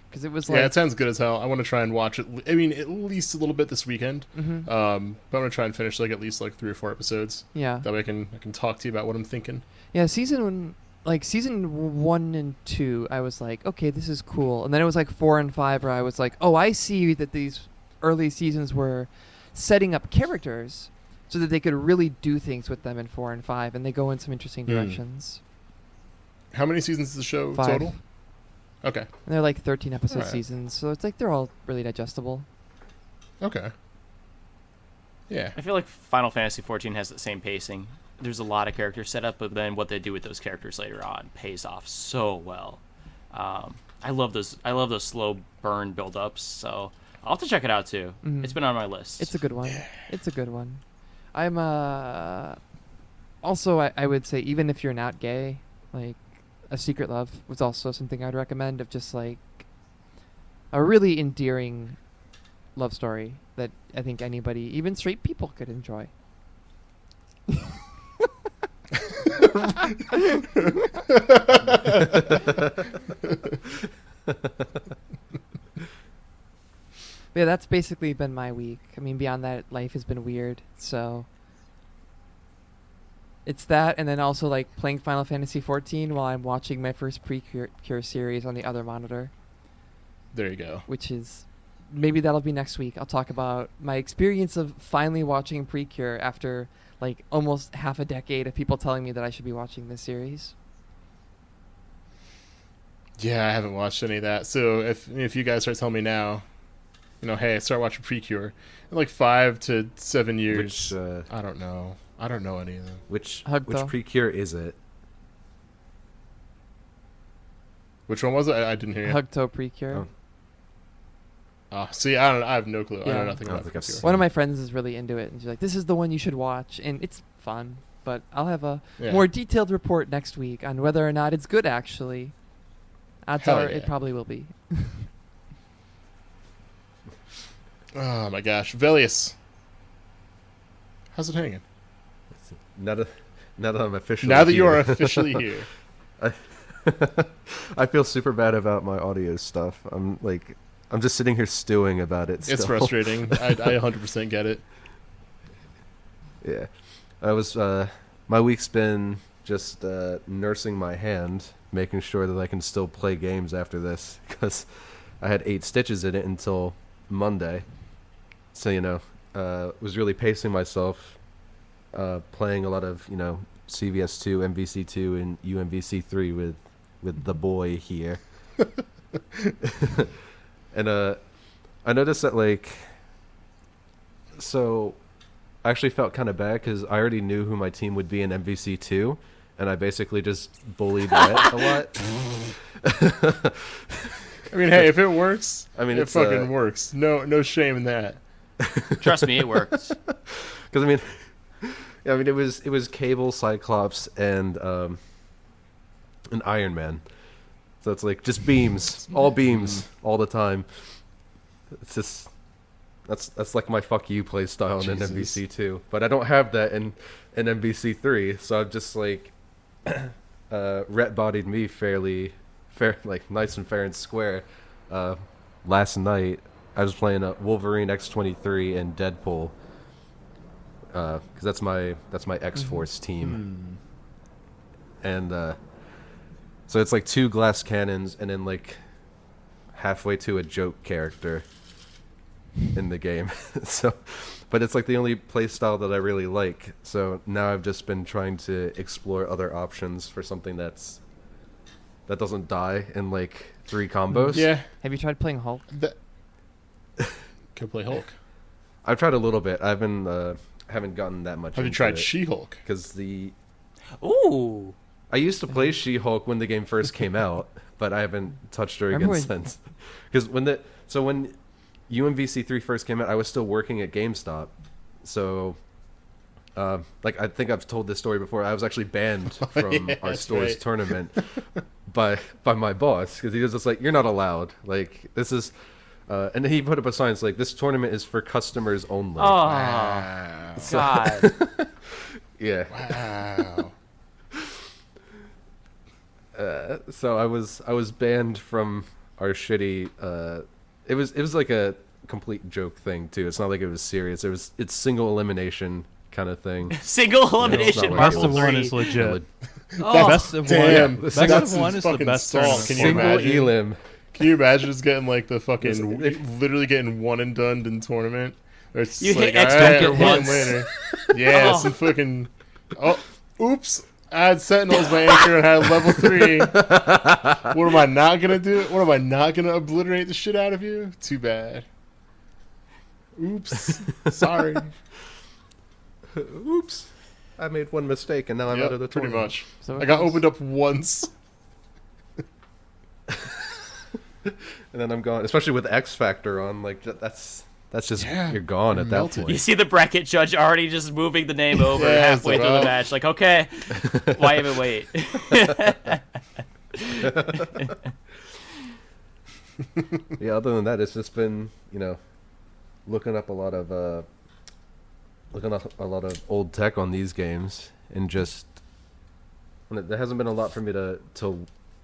because it was like, yeah, it sounds good as hell. I want to try and watch it. I mean, at least a little bit this weekend. But I'm gonna try and finish like at least like 3 or 4 episodes. Yeah. That way I can talk to you about what I'm thinking. Yeah, season 1, like season 1 and 2, I was like, okay, this is cool. And then it was like 4 and 5 where I was like, oh, I see that these early seasons were setting up characters so that they could really do things with them in 4 and 5, and they go in some interesting directions. How many seasons is the show 5. total? Okay. And they're like 13 episode Alright. seasons, so it's like they're all really digestible. Okay. Yeah. I feel like Final Fantasy XIV has the same pacing. There's a lot of characters set up, but then what they do with those characters later on pays off so well. I love those. I love those slow burn build-ups. So I'll have to check it out too. Mhm. It's been on my list. It's a good one. It's a good one. I'm also I would say, even if you're not gay, like A Secret Love was also something I'd recommend, of just like a really endearing love story that I think anybody, even straight people, could enjoy. Yeah, that's basically been my week. I mean, beyond that, life has been weird. So it's that, and then also like playing Final Fantasy XIV while I'm watching my first Precure series on the other monitor, There you go. which is, maybe that'll be next week. I'll talk about my experience of finally watching Precure after like almost half a decade of people telling me that I should be watching this series. Yeah, I haven't watched any of that. So if you guys start telling me now, hey, start watching Precure, in like 5 to 7 years, Which I don't know. I don't know any of them. which Hugto. Precure is it? Which one was it? I didn't hear you. Hugto Precure. Oh. See, I don't. I have no clue. I Yeah. know nothing I don't about think I've Precure. seen One of my friends is really into it, and she's like, "This is the one you should watch," and it's fun. But I'll have a Yeah. more detailed report next week on whether or not it's good. Actually, odds Hell are yeah. it probably will be. Oh my gosh, Velius, how's it hanging? Now that I'm officially Now that you here. are officially here. I feel super bad about my audio stuff. I'm just sitting here stewing about it. It's still. frustrating. I 100% get it. Yeah, I was. My week's been just nursing my hand, making sure that I can still play games after this, because I had 8 stitches in it until Monday. So was really pacing myself, playing a lot of CVS2, MVC2, and UMVC3 with the boy here. And I noticed that so I actually felt kind of bad because I already knew who my team would be in MVC2, and I basically just bullied Rhett a lot. I mean, hey, if it works, it it's fucking works. No shame in that. Trust me, it works. Because it was Cable, Cyclops, and Iron Man. So it's like just beams, all the time. It's just that's like my fuck you play style in Jesus. MVC2, but I don't have that in MVC3. So I'm just Rhett bodied me fairly fair, like nice and fair and square. Last night I was playing Wolverine X-23 and Deadpool. Because that's my X-Force team, and so it's like 2 glass cannons and then halfway to a joke character in the game. But it's the only play style that I really like. So now I've just been trying to explore other options for something that doesn't die in 3 combos. Yeah, Have you tried playing Hulk? could play Hulk. I've tried a little bit. I haven't gotten that much. Have you tried She-Hulk? Because Ooh. I used to play She-Hulk when the game first came out, but I haven't touched her Remember again since. Because when UMVC3 first came out, I was still working at GameStop. So, I think I've told this story before. I was actually banned from our that's store's right. tournament by my boss, because he was just like, "You're not allowed. This is." And then he put up a sign, it's like, "This tournament is for customers only." Oh, Wow. God. Yeah. Wow. So I was banned from our shitty. It was like a complete joke thing too. It's not like it was serious. It's single elimination kind of thing. Single elimination like Marvel Master 1 3. is legit. Oh, Best of damn. one. Best Best of of one is the fucking best salt. tournament. Can you Single imagine? elim. Can you imagine just getting like the fucking If- literally getting one and done in tournament? Or it's You just hit like, X alright, Dunker hit him once. later. Yeah, Oh. some fucking. Oh, oops! I had Sentinels my anchor and had level 3. What am I not gonna do? What am I not gonna obliterate the shit out of you? Too bad. Oops. Sorry. Oops. I made one mistake and now I'm out of the pretty tournament. much. So I got opened up once. And then I'm gone. Especially with X Factor on, like that's just Yeah. you're gone at that Melted. point. You see the bracket judge already just moving the name over Yeah, halfway it's through like, the oh. match. Like, okay, why even wait? Yeah, other than that, it's just been, looking up a lot of old tech on these games, and just there hasn't been a lot for me to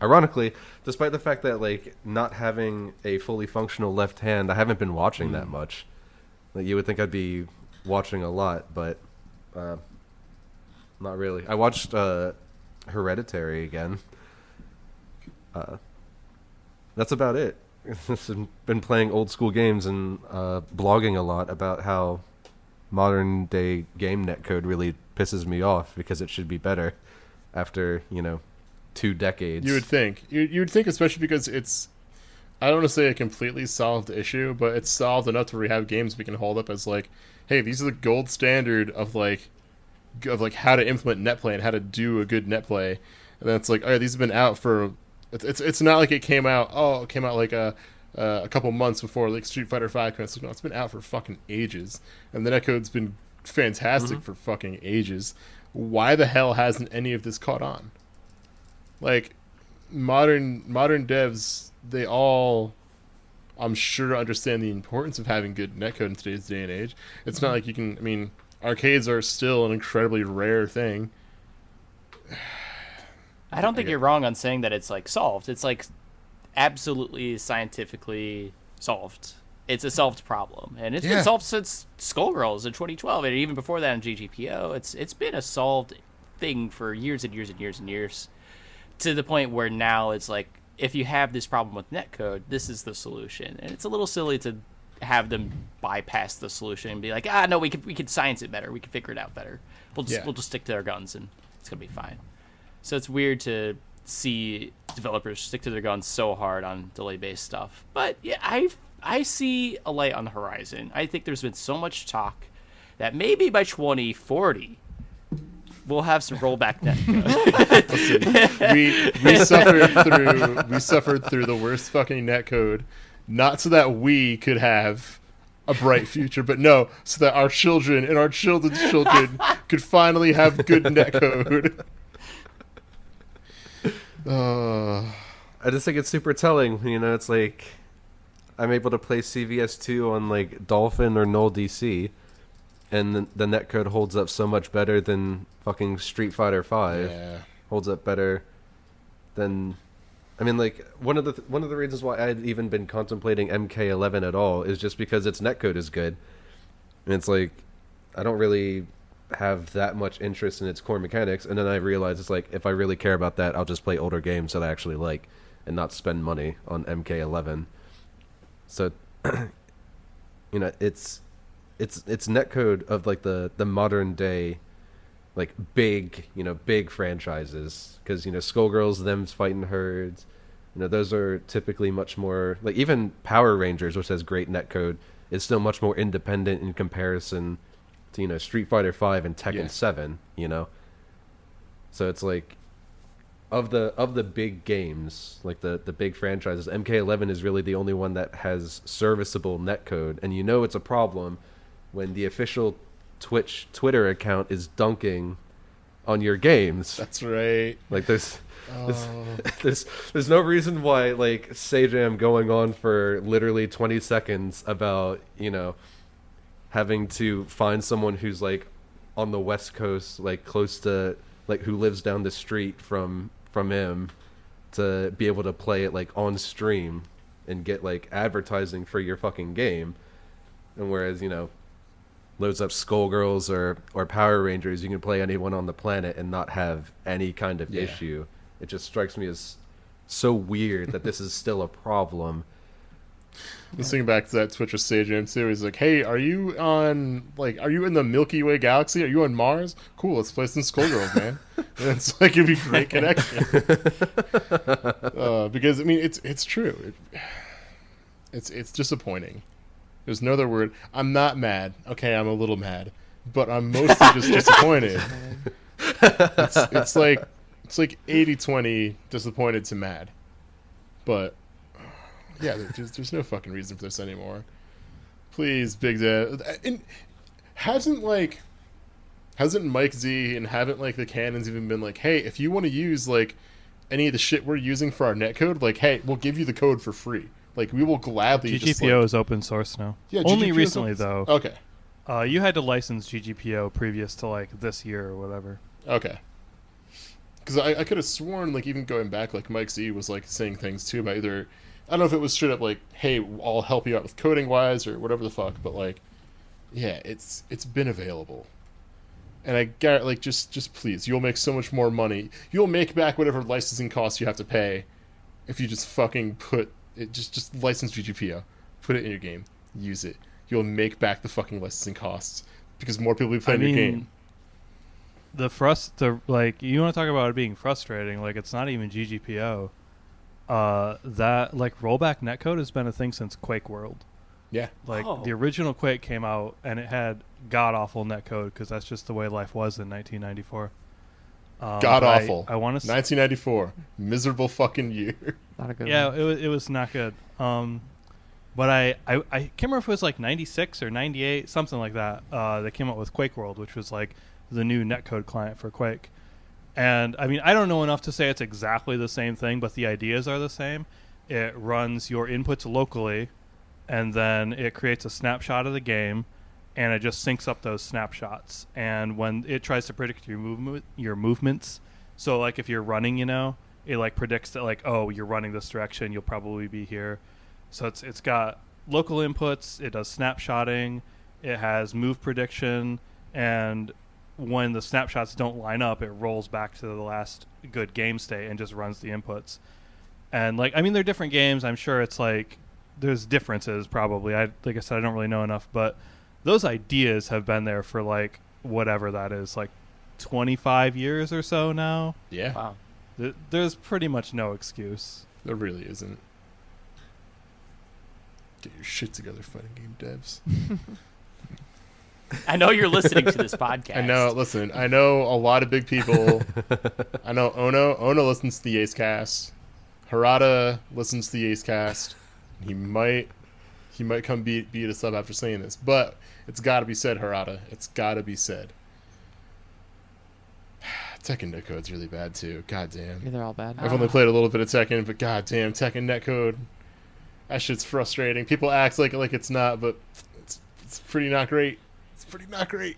ironically, despite the fact that like not having a fully functional left hand, I haven't been watching that much. Like you would think I'd be watching a lot, but not really. I watched Hereditary again. That's about it. I've been playing old school games and blogging a lot about how modern day game netcode really pisses me off because it should be better after 2 decades. You would think. You would think, especially because it's. I don't want to say a completely solved issue, but it's solved enough to where we have games we can hold up as like, hey, these are the gold standard of how to implement netplay and how to do a good netplay. And then it's like, oh yeah, these have been out for. It's not like it came out. Oh, it came out like a couple months before like Street Fighter V. No, it's been out for fucking ages, and the netcode's been fantastic for fucking ages. Why the hell hasn't any of this caught on? Like modern devs, they all, I'm sure, understand the importance of having good netcode in today's day and age. It's not like you can. I mean, arcades are still an incredibly rare thing. I don't think you're wrong on saying that it's like solved. It's like absolutely scientifically solved. It's a solved problem, and it's been solved since Skullgirls in 2012, and even before that in GGPO. It's been a solved thing for years and years and years and years, to the point where now it's like, if you have this problem with netcode, this is the solution, and it's a little silly to have them bypass the solution and be like, no, we could science it better, we can figure it out better. We'll just stick to our guns and it's gonna be fine. So it's weird to see developers stick to their guns so hard on delay-based stuff. But yeah, I see a light on the horizon. I think there's been so much talk that maybe by 2040 we'll have some rollback netcode. we suffered through the worst fucking netcode, not so that we could have a bright future, but no, so that our children and our children's children could finally have good netcode. I just think it's super telling. It's like I'm able to play CVS2 on like Dolphin or Null DC, and the netcode holds up so much better than fucking Street Fighter 5. Yeah. Holds up better than. I mean, like one of the reasons why I'd even been contemplating MK11 at all is just because its netcode is good, and it's like I don't really have that much interest in its core mechanics, and then I realized it's like, if I really care about that, I'll just play older games that I actually like and not spend money on MK11. So it's netcode of like the modern day like big franchises, because Skullgirls, them's fighting herds, those are typically much more like, even Power Rangers, which has great netcode, is still much more independent in comparison to Street Fighter V and Tekken 7, So it's like of the big games, like the big franchises, MK11 is really the only one that has serviceable netcode, and it's a problem when the official Twitter account is dunking on your games. That's right. Like there's no reason why like Sajam going on for literally 20 seconds about having to find someone who's like on the West Coast, like close to like who lives down the street from him, to be able to play it like on stream and get like advertising for your fucking game. And whereas loads up Skullgirls or Power Rangers, you can play anyone on the planet and not have any kind of issue. It just strikes me as so weird that this is still a problem. Just thinking back to that Twitch Sage game too. He's like, "Hey, are you in the Milky Way galaxy? Are you on Mars? Cool, let's play some Skullgirls, man." And it's like it'd be a great connection. Because I mean, it's true. It's disappointing. There's no other word. I'm not mad. Okay, I'm a little mad, but I'm mostly just disappointed. It's like 80-20 disappointed to mad, but. Yeah, there's no fucking reason for this anymore. Please, Big Dad. And hasn't Mike Z and haven't like the canons even been like, hey, if you want to use like any of the shit we're using for our netcode, like, hey, we'll give you the code for free. Like, we will gladly. GGPO is open source now. Yeah, only GGPO recently though. Okay. You had to license GGPO previous to like this year or whatever. Okay. Because I could have sworn, like, even going back, like Mike Z was like saying things too about either. I don't know if it was straight up like, hey, I'll help you out with coding wise or whatever the fuck, but like, yeah, it's been available. And I get like, just please, you'll make so much more money. You'll make back whatever licensing costs you have to pay if you just fucking put it, just license GGPO, put it in your game, use it. You'll make back the fucking licensing costs because more people will be playing your game. You want to talk about it being frustrating, like it's not even GGPO. That like rollback netcode has been a thing since Quake World. Yeah, the original Quake came out and it had god awful netcode because that's just the way life was in 1994. God awful. I want to 1994 miserable fucking year. Not a good one. Yeah, it was not good. But I can't remember if it was like 96 or 98, something like that. They came out with Quake World, which was like the new netcode client for Quake. And, I mean, I don't know enough to say it's exactly the same thing, but the ideas are the same. It runs your inputs locally, and then it creates a snapshot of the game, and it just syncs up those snapshots. And when it tries to predict your movements, so, like, if you're running, it, like, predicts that, like, oh, you're running this direction, you'll probably be here. So it's got local inputs, it does snapshotting, it has move prediction, and when the snapshots don't line up, it rolls back to the last good game state and just runs the inputs. And like, I mean, they're different games. I'm sure it's like there's differences probably. Like I said, I don't really know enough, but those ideas have been there for like whatever that is, like 25 years or so now. Yeah. Wow. There's pretty much no excuse. There really isn't. Get your shit together, fighting game devs. I know you're listening to this podcast. I know. Listen, I know a lot of big people. I know Ono listens to the YASEcast. Harada listens to the YASEcast. He might come beat us up after saying this, but it's got to be said, Harada. It's got to be said. Tekken netcode's really bad too. God damn. Yeah, they're all bad. I've only played a little bit of Tekken, but god damn, Tekken netcode. That shit's frustrating. People act like it's not, but it's pretty not great. It's pretty not great.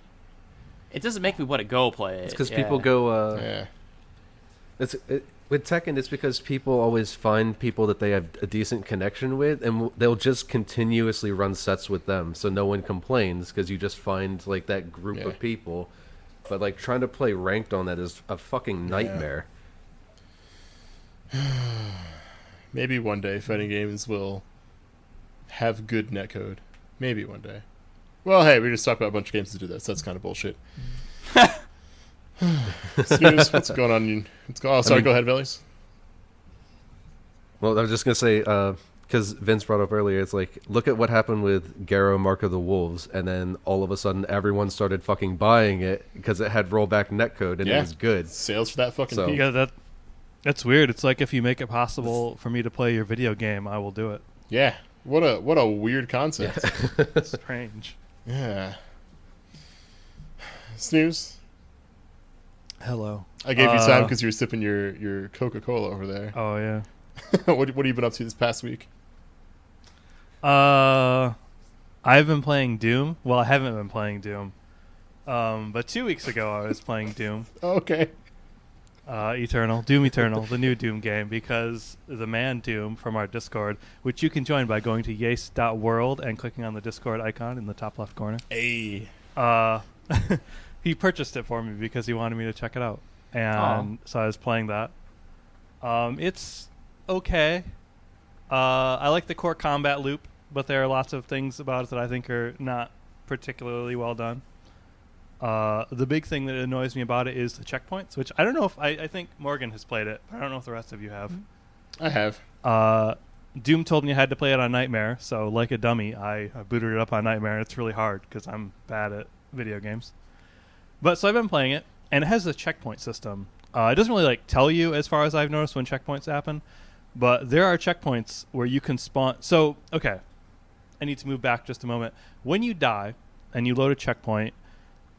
It doesn't make me want to go play it. It's because people go. With Tekken, it's because people always find people that they have a decent connection with, and they'll just continuously run sets with them, so no one complains because you just find like that group of people. But like trying to play ranked on that is a fucking nightmare. Maybe one day fighting games will have good netcode. Maybe one day. Well, hey, we just talked about a bunch of games to do this. That's kind of bullshit. Snooze, what's going on? Go ahead, Vellies. Well, I was just going to say, because Vince brought up earlier, it's like, look at what happened with Garo Mark of the Wolves, and then all of a sudden everyone started fucking buying it because it had rollback netcode and it was good. Sales for that fucking piece. Yeah, that's weird. It's like if you make it possible for me to play your video game, I will do it. Yeah. What a weird concept. Yeah. Strange. Yeah. Snooze. Hello. I gave you time because you were sipping your Coca-Cola over there. Oh, yeah. What have you been up to this past week? I've been playing Doom. Well, I haven't been playing Doom. But 2 weeks ago I was playing Doom. Okay. Doom Eternal, the new Doom game, because the man Doom from our Discord, which you can join by going to yase.world and clicking on the Discord icon in the top left corner. Hey. He purchased it for me because he wanted me to check it out, and so I was playing that. It's okay. I like the core combat loop, but there are lots of things about it that I think are not particularly well done. The big thing that annoys me about it is the checkpoints, which I don't know if I think Morgan has played it, but I don't know if the rest of you have. I have. Doom told me I had to play it on Nightmare, so like a dummy, I booted it up on Nightmare, and it's really hard because I'm bad at video games. But so I've been playing it, and it has a checkpoint system. It doesn't really like tell you, as far as I've noticed, when checkpoints happen, but there are checkpoints where you can spawn. So, okay, I need to move back just a moment. When you die and you load a checkpoint,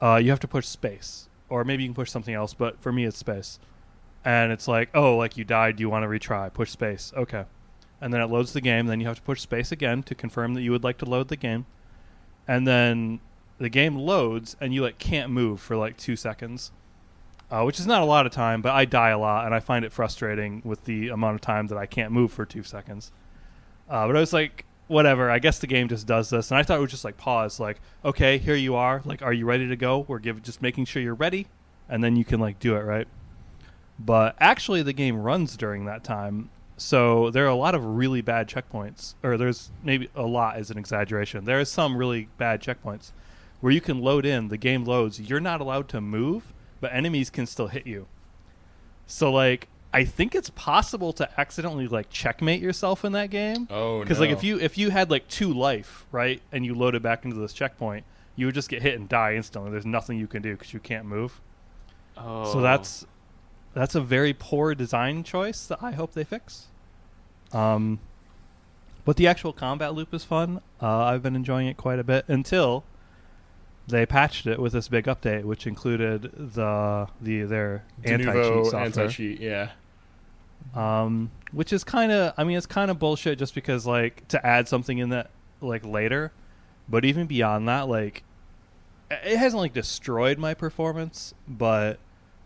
you have to push space, or maybe you can push something else, but for me it's space. And it's like, oh, like you died, do you want to retry? Push space. Okay. And then it loads the game, then you have to push space again to confirm that you would like to load the game. And then the game loads, and you like can't move for like 2 seconds, which is not a lot of time, but I die a lot, and I find it frustrating with the amount of time that I can't move for 2 seconds. But I was like, whatever, I guess the game just does this. And I thought it would just like pause, like, okay, here you are. Like, are you ready to go? We're just making sure you're ready, and then you can like do it, right? But actually the game runs during that time. So there are a lot of really bad checkpoints, or there's maybe a lot is an exaggeration. There are some really bad checkpoints where you can load in, the game loads, you're not allowed to move, but enemies can still hit you. So like, I think it's possible to accidentally like checkmate yourself in that game. Oh, no. Because like if you had like 2 life, right, and you loaded back into this checkpoint, you would just get hit and die instantly. There's nothing you can do because you can't move. Oh. So that's a very poor design choice that I hope they fix. But the actual combat loop is fun. I've been enjoying it quite a bit until they patched it with this big update, which included their anti-cheat software. Anti-cheat, yeah. Which is kind of, I mean, it's kind of bullshit just because, like, to add something in that, like, later. But even beyond that, like, it hasn't, like, destroyed my performance, but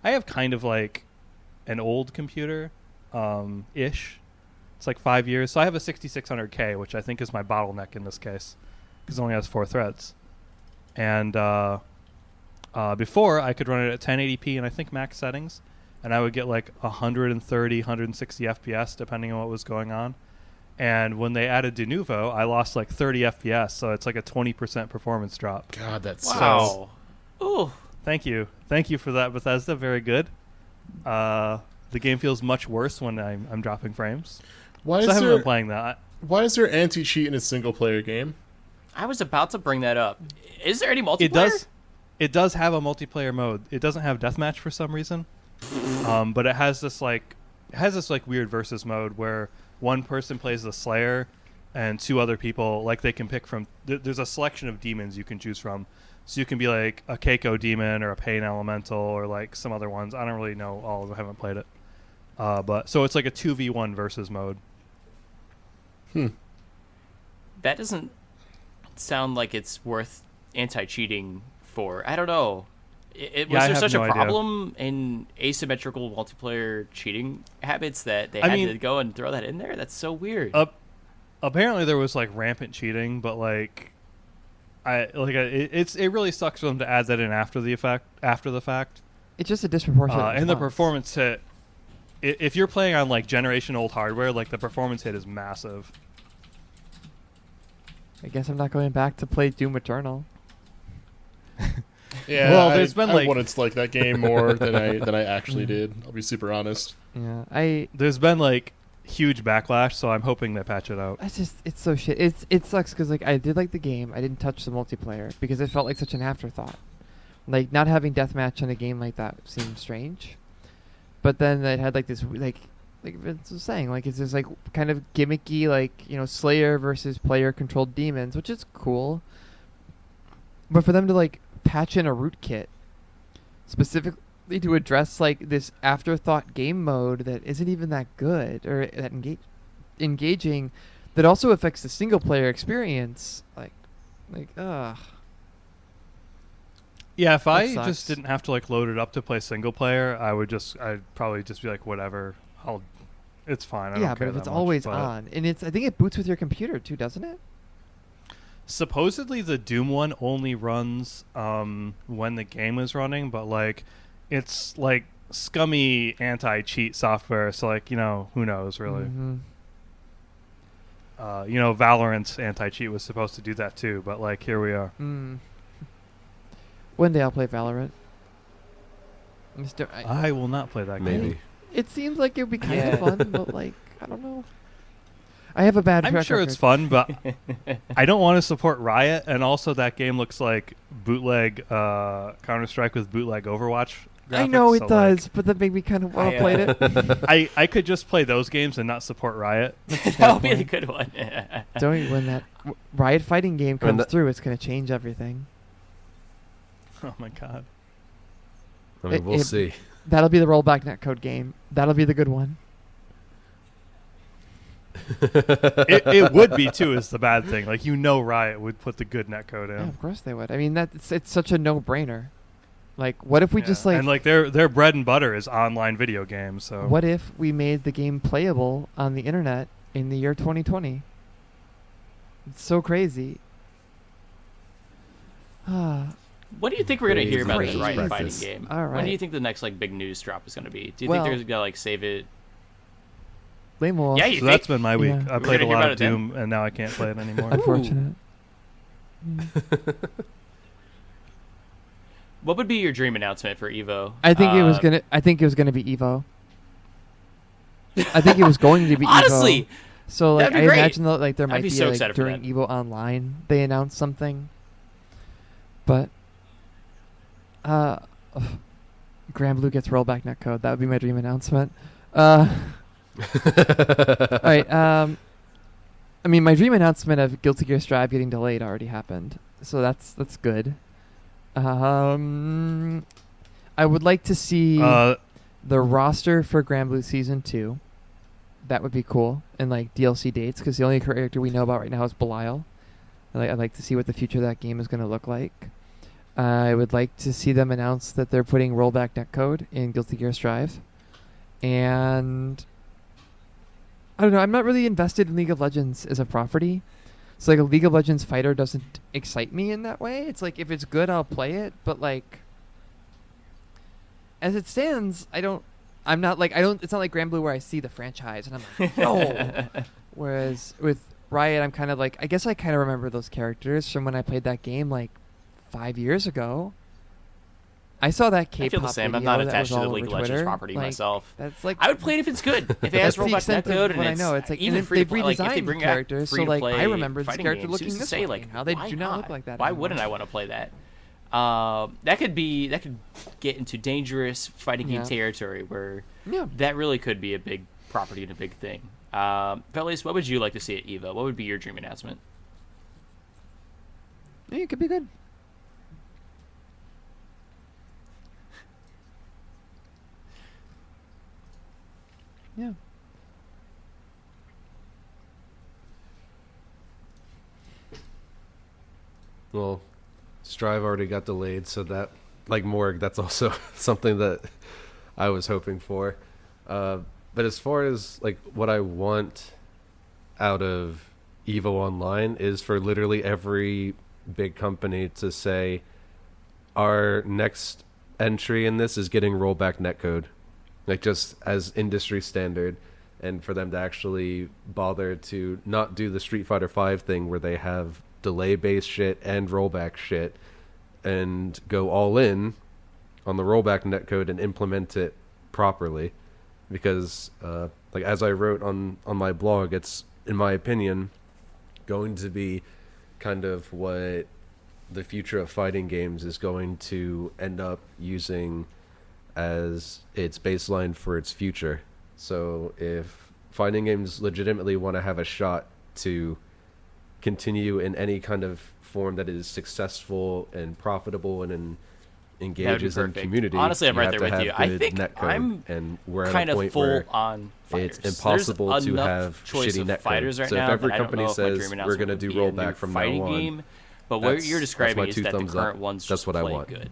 I have kind of, like, an old computer, ish. It's like 5 years. So I have a 6600K, which I think is my bottleneck in this case, because it only has 4 threads. And before, I could run it at 1080p and I think max settings, and I would get like 130, 160 FPS depending on what was going on. And when they added De Novo, I lost like 30 FPS, so it's like a 20% performance drop. God, that's Wow. Ooh. Thank you for that, Bethesda. Very good. The game feels much worse when I'm dropping frames. Why so I is haven't there been playing that. Why is there anti-cheat in a single-player game? I was about to bring that up. Is there any multiplayer? It does have a multiplayer mode. It doesn't have deathmatch for some reason. But it has this weird versus mode where one person plays the Slayer and 2 other people, like, they can pick from there's a selection of demons you can choose from. So you can be like a Keiko demon or a Pain Elemental or like some other ones. I don't really know all of them. I haven't played it. But so it's like a 2v1 versus mode. That doesn't sound like it's worth anti-cheating for. I don't know. Was there such a problem in asymmetrical multiplayer cheating habits that they had to go and throw that in there? That's so weird. Apparently there was like rampant cheating, but like it really sucks for them to add that in after the fact. It's just a disproportionate and the performance hit. If you're playing on like generation old hardware, like the performance hit is massive. I guess I'm not going back to play Doom Eternal. Yeah, well, there's been I wanted to like that game more than I actually did. I'll be super honest. Yeah, there's been like huge backlash, so I'm hoping they patch it out. It's so shit. It sucks because like I did like the game. I didn't touch the multiplayer because it felt like such an afterthought. Like not having deathmatch in a game like that seemed strange. But then it had like this like Vince was saying, like it's this like kind of gimmicky like, you know, Slayer versus player controlled demons, which is cool. But for them to like patch in a rootkit specifically to address like this afterthought game mode that isn't even that good or that engaging, that also affects the single player experience, like ugh. Yeah, if I sucks. just didn't have to like load it up to play single player, I'd probably just be like, whatever, it's fine. I don't care but if that it's much, always but on, and I think it boots with your computer too, doesn't it? supposedly the Doom one only runs when the game is running, but like it's like scummy anti-cheat software, so like, you know, who knows really. Mm-hmm. You know, Valorant's anti-cheat was supposed to do that too, but like here we are. One day I'll play Valorant. I will not play that game. Maybe. It seems like it would be kind of fun, but like, I don't know. I have a bad I'm track sure record. it's fun, but I don't want to support Riot, and also that game looks like bootleg Counter-Strike with bootleg Overwatch graphics. I know it so, does, but that made me kind of want to play it. I could just play those games and not support Riot. That would be a good one. Don't even when that Riot fighting game When comes through, it's going to change everything. Oh my god. I mean, we'll see. That'll be the rollback netcode game. That'll be the good one. It would be too, is the bad thing. Like, you know, Riot would put the good netcode in. Yeah, of course they would. I mean, it's such a no-brainer. Like, what if we just like... And like their bread and butter is online video games, so... What if we made the game playable on the internet in the year 2020? It's so crazy. What do you think we're going to hear about this Crazy. Riot fighting Practice. game? All When right. do you think the next like big news drop is going to be? Do you Well- think they're going to like save it? Lame wolf. Yeah, you So think? that's been my week. Yeah. I We're played a gonna hear lot about of it then? Doom, and now I can't play it anymore. Unfortunate. What would be your dream announcement for Evo? I think it was gonna. I think it was gonna be Evo. I think it was going to be Honestly, Evo. So like, that'd be I great. imagine that like there I'd might be be so like excited for during that. Evo Online they announced something. But Grand Blue gets rollback netcode. That would be my dream announcement. All right. I mean, my dream announcement of Guilty Gear Strive getting delayed already happened, so that's good. I would like to see the roster for Grand Blue Season 2. That would be cool, and like DLC dates, because the only character we know about right now is Belial. I'd like to see what the future of that game is going to look like. I would like to see them announce that they're putting rollback netcode in Guilty Gear Strive. And I don't know, I'm not really invested in League of Legends as a property. So like a League of Legends fighter doesn't excite me in that way. It's like if it's good, I'll play it, but like as it stands, it's not like Grand Blue where I see the franchise and I'm like, no. Whereas with Riot, I'm kind of like, I guess I kind of remember those characters from when I played that game like 5 years ago. I saw that K-pop I feel the same. I'm video not that attached was to the all League of over Legends Twitter. property Like, myself. That's like I would play it if it's good. If it has that's the rollback extent of netcode and what I it's know. It's like, even and free to they've play, like if they redesigned bring characters, back so like I free-to-play remember this fighting character games, looking who's to this say, way. like, Now they why do not look like that Why anymore. wouldn't I want to play that? That could get into dangerous fighting game Yeah. territory where Yeah. that really could be a big property and a big thing. Fellas, what would you like to see at Evo? What would be your dream announcement? Yeah, it could be good. Yeah. Well, Strive already got delayed, so that, like Morg, that's also something that I was hoping for. But as far as like what I want out of EVO Online is for literally every big company to say, our next entry in this is getting rollback netcode, like just as industry standard, and for them to actually bother to not do the Street Fighter V thing where they have delay-based shit and rollback shit, and go all in on the rollback netcode and implement it properly. Because, like as I wrote on my blog, it's, in my opinion, going to be kind of what the future of fighting games is going to end up using as its baseline for its future. So if fighting games legitimately want to have a shot to continue in any kind of form that is successful and profitable and engages in perfect. community, Honestly, I'm you right have there to with have you. I good think netcode, I'm and we're at kind a of point full where on fighters. it's impossible There's to enough have choice shitty of netcode. fighters right So now if every that I don't company know if my says dream we're announcement going to would do be a new rollback from now fighting on, game, but what that's- you're that's describing my is two that the thumbs up. current ones That's just what I play want. good.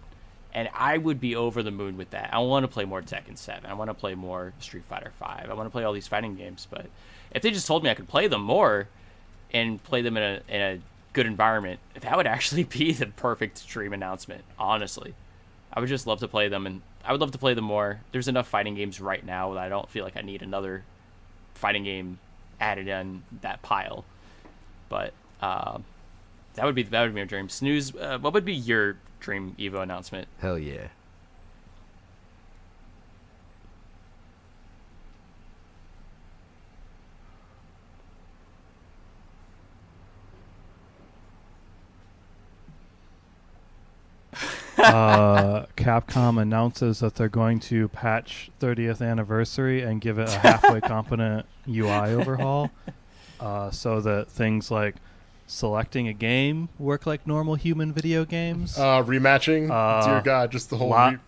And I would be over the moon with that. I want to play more Tekken 7. I want to play more Street Fighter 5. I want to play all these fighting games. But if they just told me I could play them more and play them in a good environment, that would actually be the perfect dream announcement, honestly. I would just love to play them, and I would love to play them more. There's enough fighting games right now that I don't feel like I need another fighting game added in that pile. But that would be my dream. Snooze, what would be your dream Evo announcement? Hell yeah. Capcom announces that they're going to patch 30th anniversary and give it a halfway competent UI overhaul, so that things like selecting a game work like normal human video games. Rematching, dear God, just the whole. Sorry.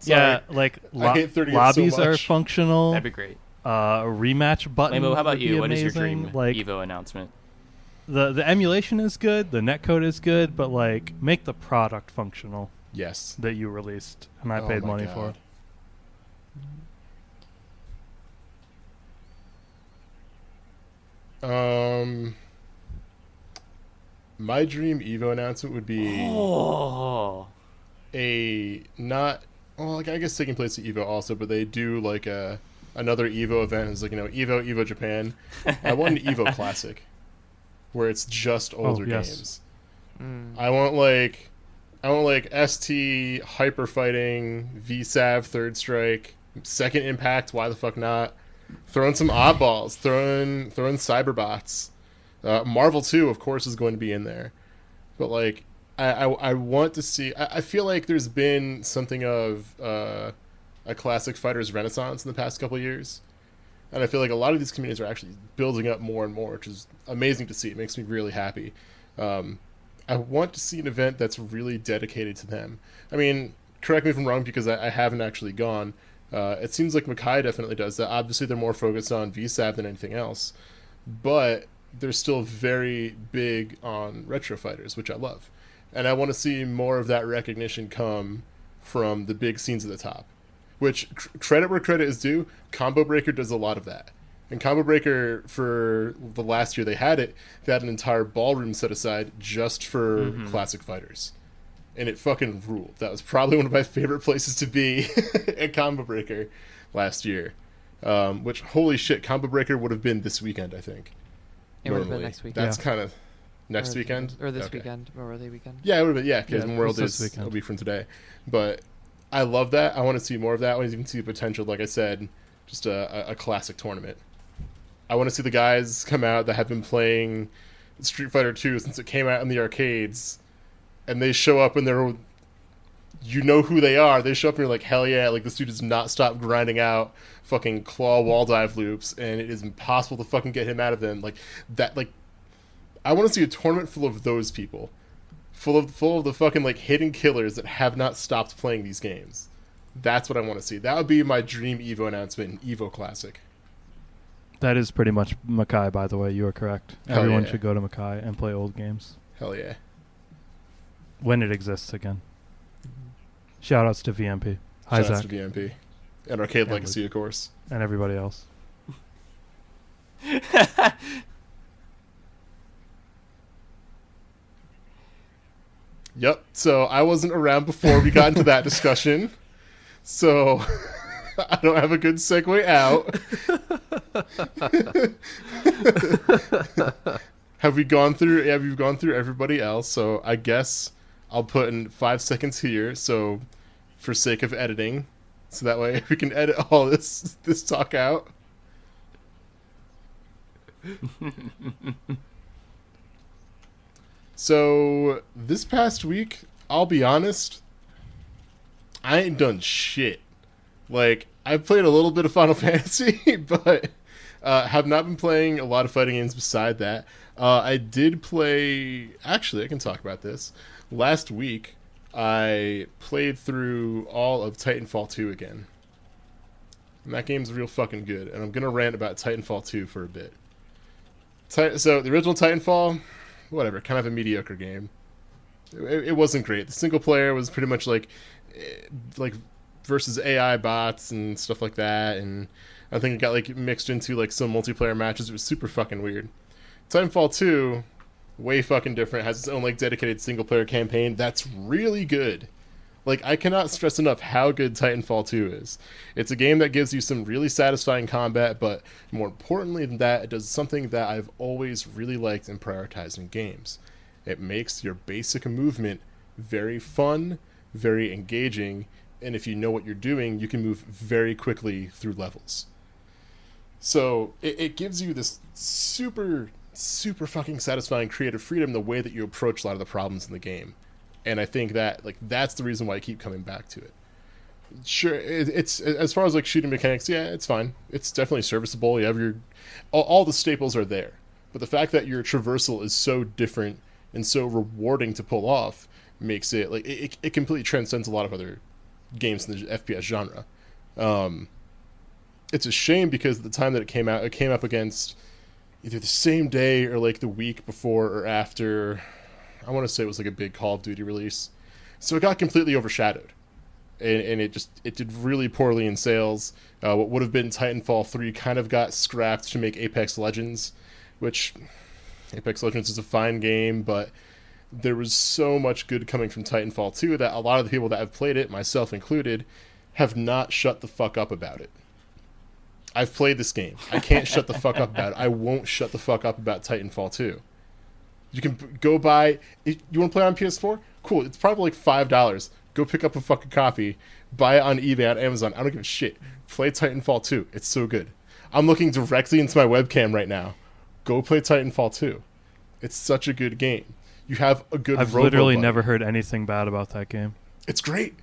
Yeah, like I hate 30th lobbies so much. are functional. That'd be great. A rematch button. Lambo, how about would you? be What is your amazing. dream Like, Evo announcement? the emulation is good, the netcode is good, but like make the product functional Yes. that you released and I Oh paid my money God. for. My dream Evo announcement would be Oh, a not well, like I guess taking place at Evo also, but they do like another Evo event. It's like Evo Japan. I want an Evo Classic, where it's just older yes. games. I want like ST Hyper Fighting, VSAV Third Strike, Second Impact. Why the fuck not? Throw in some oddballs. Throw in Cyberbots. Marvel 2, of course, is going to be in there. But, like, I want to see... I feel like there's been something of a classic fighters renaissance in the past couple of years. And I feel like a lot of these communities are actually building up more and more, which is amazing to see. It makes me really happy. I want to see an event that's really dedicated to them. I mean, correct me if I'm wrong, because I haven't actually gone. It seems like Makai definitely does that. Obviously, they're more focused on VSAV than anything else. But they're still very big on retro fighters, which I love. And I want to see more of that recognition come from the big scenes at the top. Which, credit where credit is due, Combo Breaker does a lot of that. And Combo Breaker, for the last year they had an entire ballroom set aside just for classic fighters. And it fucking ruled. That was probably one of my favorite places to be at Combo Breaker last year. Which, holy shit, Combo Breaker would have been this weekend, I think. It would have been Normally. next week. That's kind of next weekend? Or this Okay. weekend. Memorial Day weekend. Yeah, it would have been, because Yeah, Memorial it's Day this is weekend. a week from today. But I love that. I want to see more of that. I want to even see the potential, like I said, just a classic tournament. I want to see the guys come out that have been playing Street Fighter 2 since it came out in the arcades, and they show up and they're, you know who they are. They show up and you're like, hell yeah, like this dude does not stop grinding out fucking claw wall dive loops, and it is impossible to fucking get him out of them. Like that, like I want to see a tournament full of those people. Full of the fucking like hidden killers that have not stopped playing these games. That's what I want to see. That would be my dream Evo announcement in Evo Classic. That is pretty much Makai, by the way. You are correct. Hell Everyone yeah. should go to Makai and play old games Hell yeah. when it exists again. Shoutouts to VMP. Hi, Shoutouts Zach. to VMP. And Arcade And Legacy, of course. And everybody else. Yep. So I wasn't around before we got into that discussion. So I don't have a good segue out. Have you gone through everybody else? So I guess I'll put in 5 seconds here. So for sake of editing, so that way we can edit all this talk out. So this past week, I'll be honest, I ain't done shit. Like, I've played a little bit of Final Fantasy, but have not been playing a lot of fighting games beside that. I did play... Actually, I can talk about this. Last week, I played through all of Titanfall 2 again. And that game's real fucking good. And I'm going to rant about Titanfall 2 for a bit. So, the original Titanfall... Whatever, kind of a mediocre game. It wasn't great. The single player was pretty much like versus AI bots and stuff like that, and I think it got like mixed into like some multiplayer matches. It was super fucking weird. Titanfall 2 way fucking different. Has its own like dedicated single player campaign that's really good. Like, I cannot stress enough how good Titanfall 2 is. It's a game that gives you some really satisfying combat, but more importantly than that, it does something that I've always really liked and prioritized in games. It makes your basic movement very fun, very engaging, and if you know what you're doing, you can move very quickly through levels. So it gives you this super, super fucking satisfying creative freedom the way that you approach a lot of the problems in the game. And I think that like that's the reason why I keep coming back to it. Sure, it's as far as like shooting mechanics, yeah, it's fine. It's definitely serviceable. You have your all the staples are there, but the fact that your traversal is so different and so rewarding to pull off makes it like it completely transcends a lot of other games in the FPS genre. It's a shame because at the time that it came out, it came up against either the same day or like the week before or after. I want to say it was like a big Call of Duty release. So it got completely overshadowed. And it did really poorly in sales. What would have been Titanfall 3 kind of got scrapped to make Apex Legends, which Apex Legends is a fine game, but there was so much good coming from Titanfall 2 that a lot of the people that have played it, myself included, have not shut the fuck up about it. I've played this game. I can't shut the fuck up about it. I won't shut the fuck up about Titanfall 2. You can go buy... You want to play on PS4? Cool. It's probably like $5. Go pick up a fucking copy. Buy it on eBay, on Amazon. I don't give a shit. Play Titanfall 2. It's so good. I'm looking directly into my webcam right now. Go play Titanfall 2. It's such a good game. You have a good I've Robo literally buddy. never heard anything bad about that game. It's great.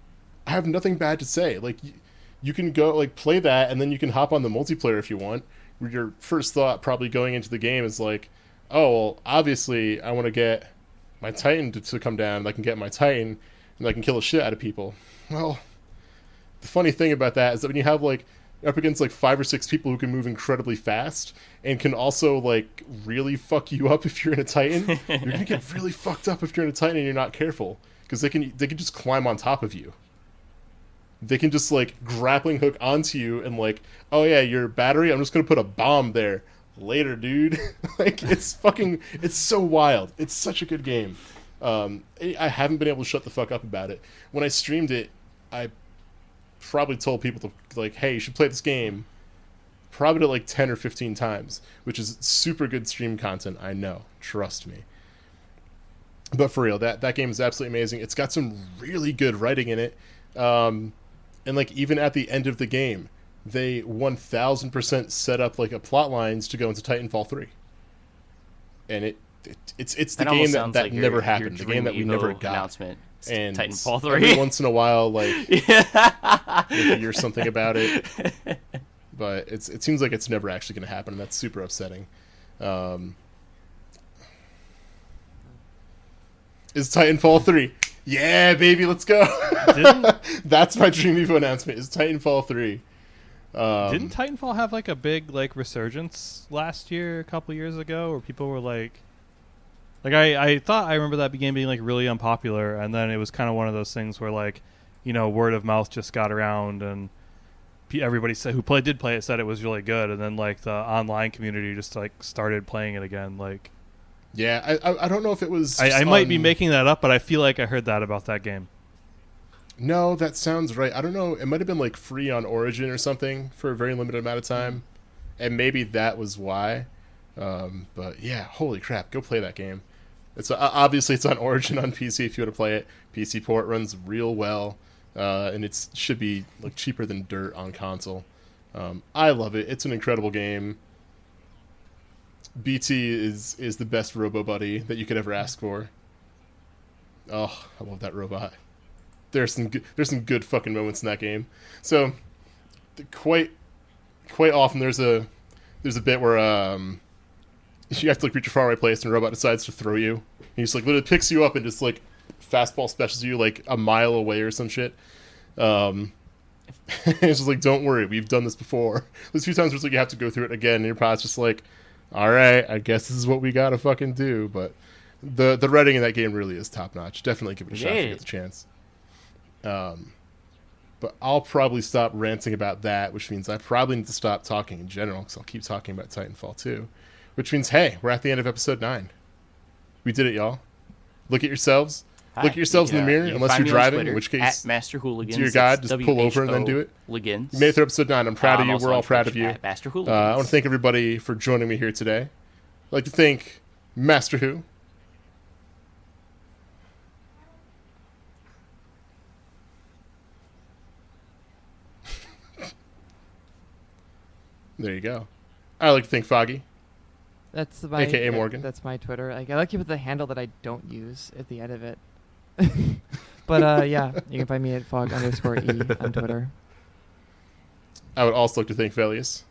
I have nothing bad to say. Like, you can go, like, play that, and then you can hop on the multiplayer if you want. Your first thought probably going into the game is like, oh, well, obviously, I want to get my Titan to come down, and I can get my Titan, and I can kill the shit out of people. Well, the funny thing about that is that when you have, like, up against, like, 5 or 6 people who can move incredibly fast, and can also, like, really fuck you up if you're in a Titan, you're going to get really fucked up if you're in a Titan and you're not careful, because they can just climb on top of you. They can just, like, grappling hook onto you and, like, oh, yeah, your battery, I'm just going to put a bomb there. Later, dude. Like, it's so wild. It's such a good game. I haven't been able to shut the fuck up about it. When I streamed it, I probably told people to, like, hey, you should play this game. Probably like 10 or 15 times, which is super good stream content, I know. Trust me. But for real, that game is absolutely amazing. It's got some really good writing in it. And, like, even at the end of the game, they 1000% set up like a plot lines to go into Titanfall 3, and it's the game that like never happened, the game that we never got. Announcement. And Titanfall 3. Every once in a while, like, you hear something about it, but it seems like it's never actually going to happen, and that's super upsetting. Is Titanfall 3? Yeah, baby, let's go. That's my Dream Evo announcement. Is Titanfall 3? Didn't Titanfall have like a big like resurgence last year, a couple years ago, where people were like I thought I remember that game being like really unpopular, and then it was kind of one of those things where like, you know, word of mouth just got around, and everybody said who did play it said it was really good, and then like the online community just like started playing it again. Like, yeah, I don't know if it was. I might be making that up, but I feel like I heard that about that game. No, that sounds right. I don't know. It might have been like free on Origin or something for a very limited amount of time, and maybe that was why. But yeah, holy crap, go play that game. It's obviously it's on Origin on PC if you want to play it. PC port runs real well, and it should be like cheaper than dirt on console. I love it. It's an incredible game. BT is the best Robo Buddy that you could ever ask for. Oh, I love that robot. There's some good fucking moments in that game. So quite often there's a bit where you have to like reach a faraway place and a robot decides to throw you. And he just like literally picks you up and just like fastball specials you like a mile away or some shit. It's just like, don't worry, we've done this before. There's a few times where it's like you have to go through it again, and your pilot's just like, all right, I guess this is what we gotta fucking do. But the writing in that game really is top notch. Definitely give it a shot if you get the chance. But I'll probably stop ranting about that, which means I probably need to stop talking in general, because I'll keep talking about Titanfall 2. Which means, hey, we're at the end of episode 9. We did it, y'all. Look at yourselves. Hi. Look at yourselves You in can, the mirror, you can unless find you're me on driving, Twitter, in which case, at Master Hooligans. to your guide, That's just pull over and then do it. Hooligans. You made it through episode 9. I'm proud of you. Also We're all on proud Twitch of you. at Master Hooligans. I want to thank everybody for joining me here today. I'd like to thank Master Who. There you go. I'd like to thank Foggy. That's my AKA Morgan. That's my Twitter. Like, I like to put the handle that I don't use at the end of it. But yeah, you can find me at fog_e on Twitter. I would also like to thank Velius.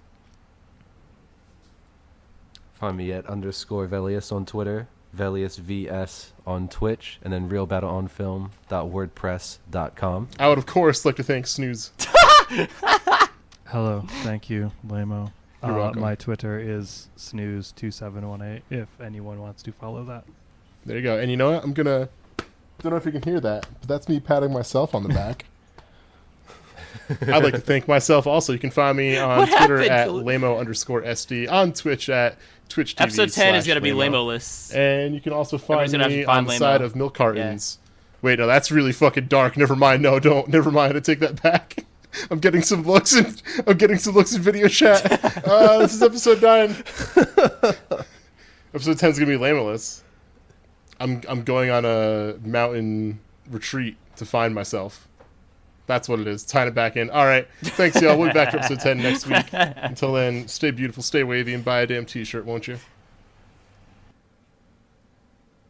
Find me at _Velius on Twitter, VeliusVS on Twitch, and then realbattleonfilm.wordpress.com. I would, of course, like to thank Snooze. Hello, thank you, Lamo. You're welcome. My Twitter is snooze2718. If anyone wants to follow that. There you go. And you know what? Don't know if you can hear that, but that's me patting myself on the back. I'd like to thank myself also. You can find me on What Twitter happened? at Lamo_SD, on Twitch at Twitch TV. Episode 10 is going to be Lamo. Lamo-less. And you can also find Everybody's gonna have me to find on the Lamo. side of milk cartons. Wait, no, that's really fucking dark. Never mind. No, don't. Never mind. I take that back. I'm getting some looks in video chat. This is episode 9. Episode 10 is gonna be Lamo-less. I'm going on a mountain retreat to find myself. That's what it is. Tying it back in. All right. Thanks, y'all. We'll be back to episode 10 next week. Until then, stay beautiful, stay wavy, and buy a damn t-shirt, won't you?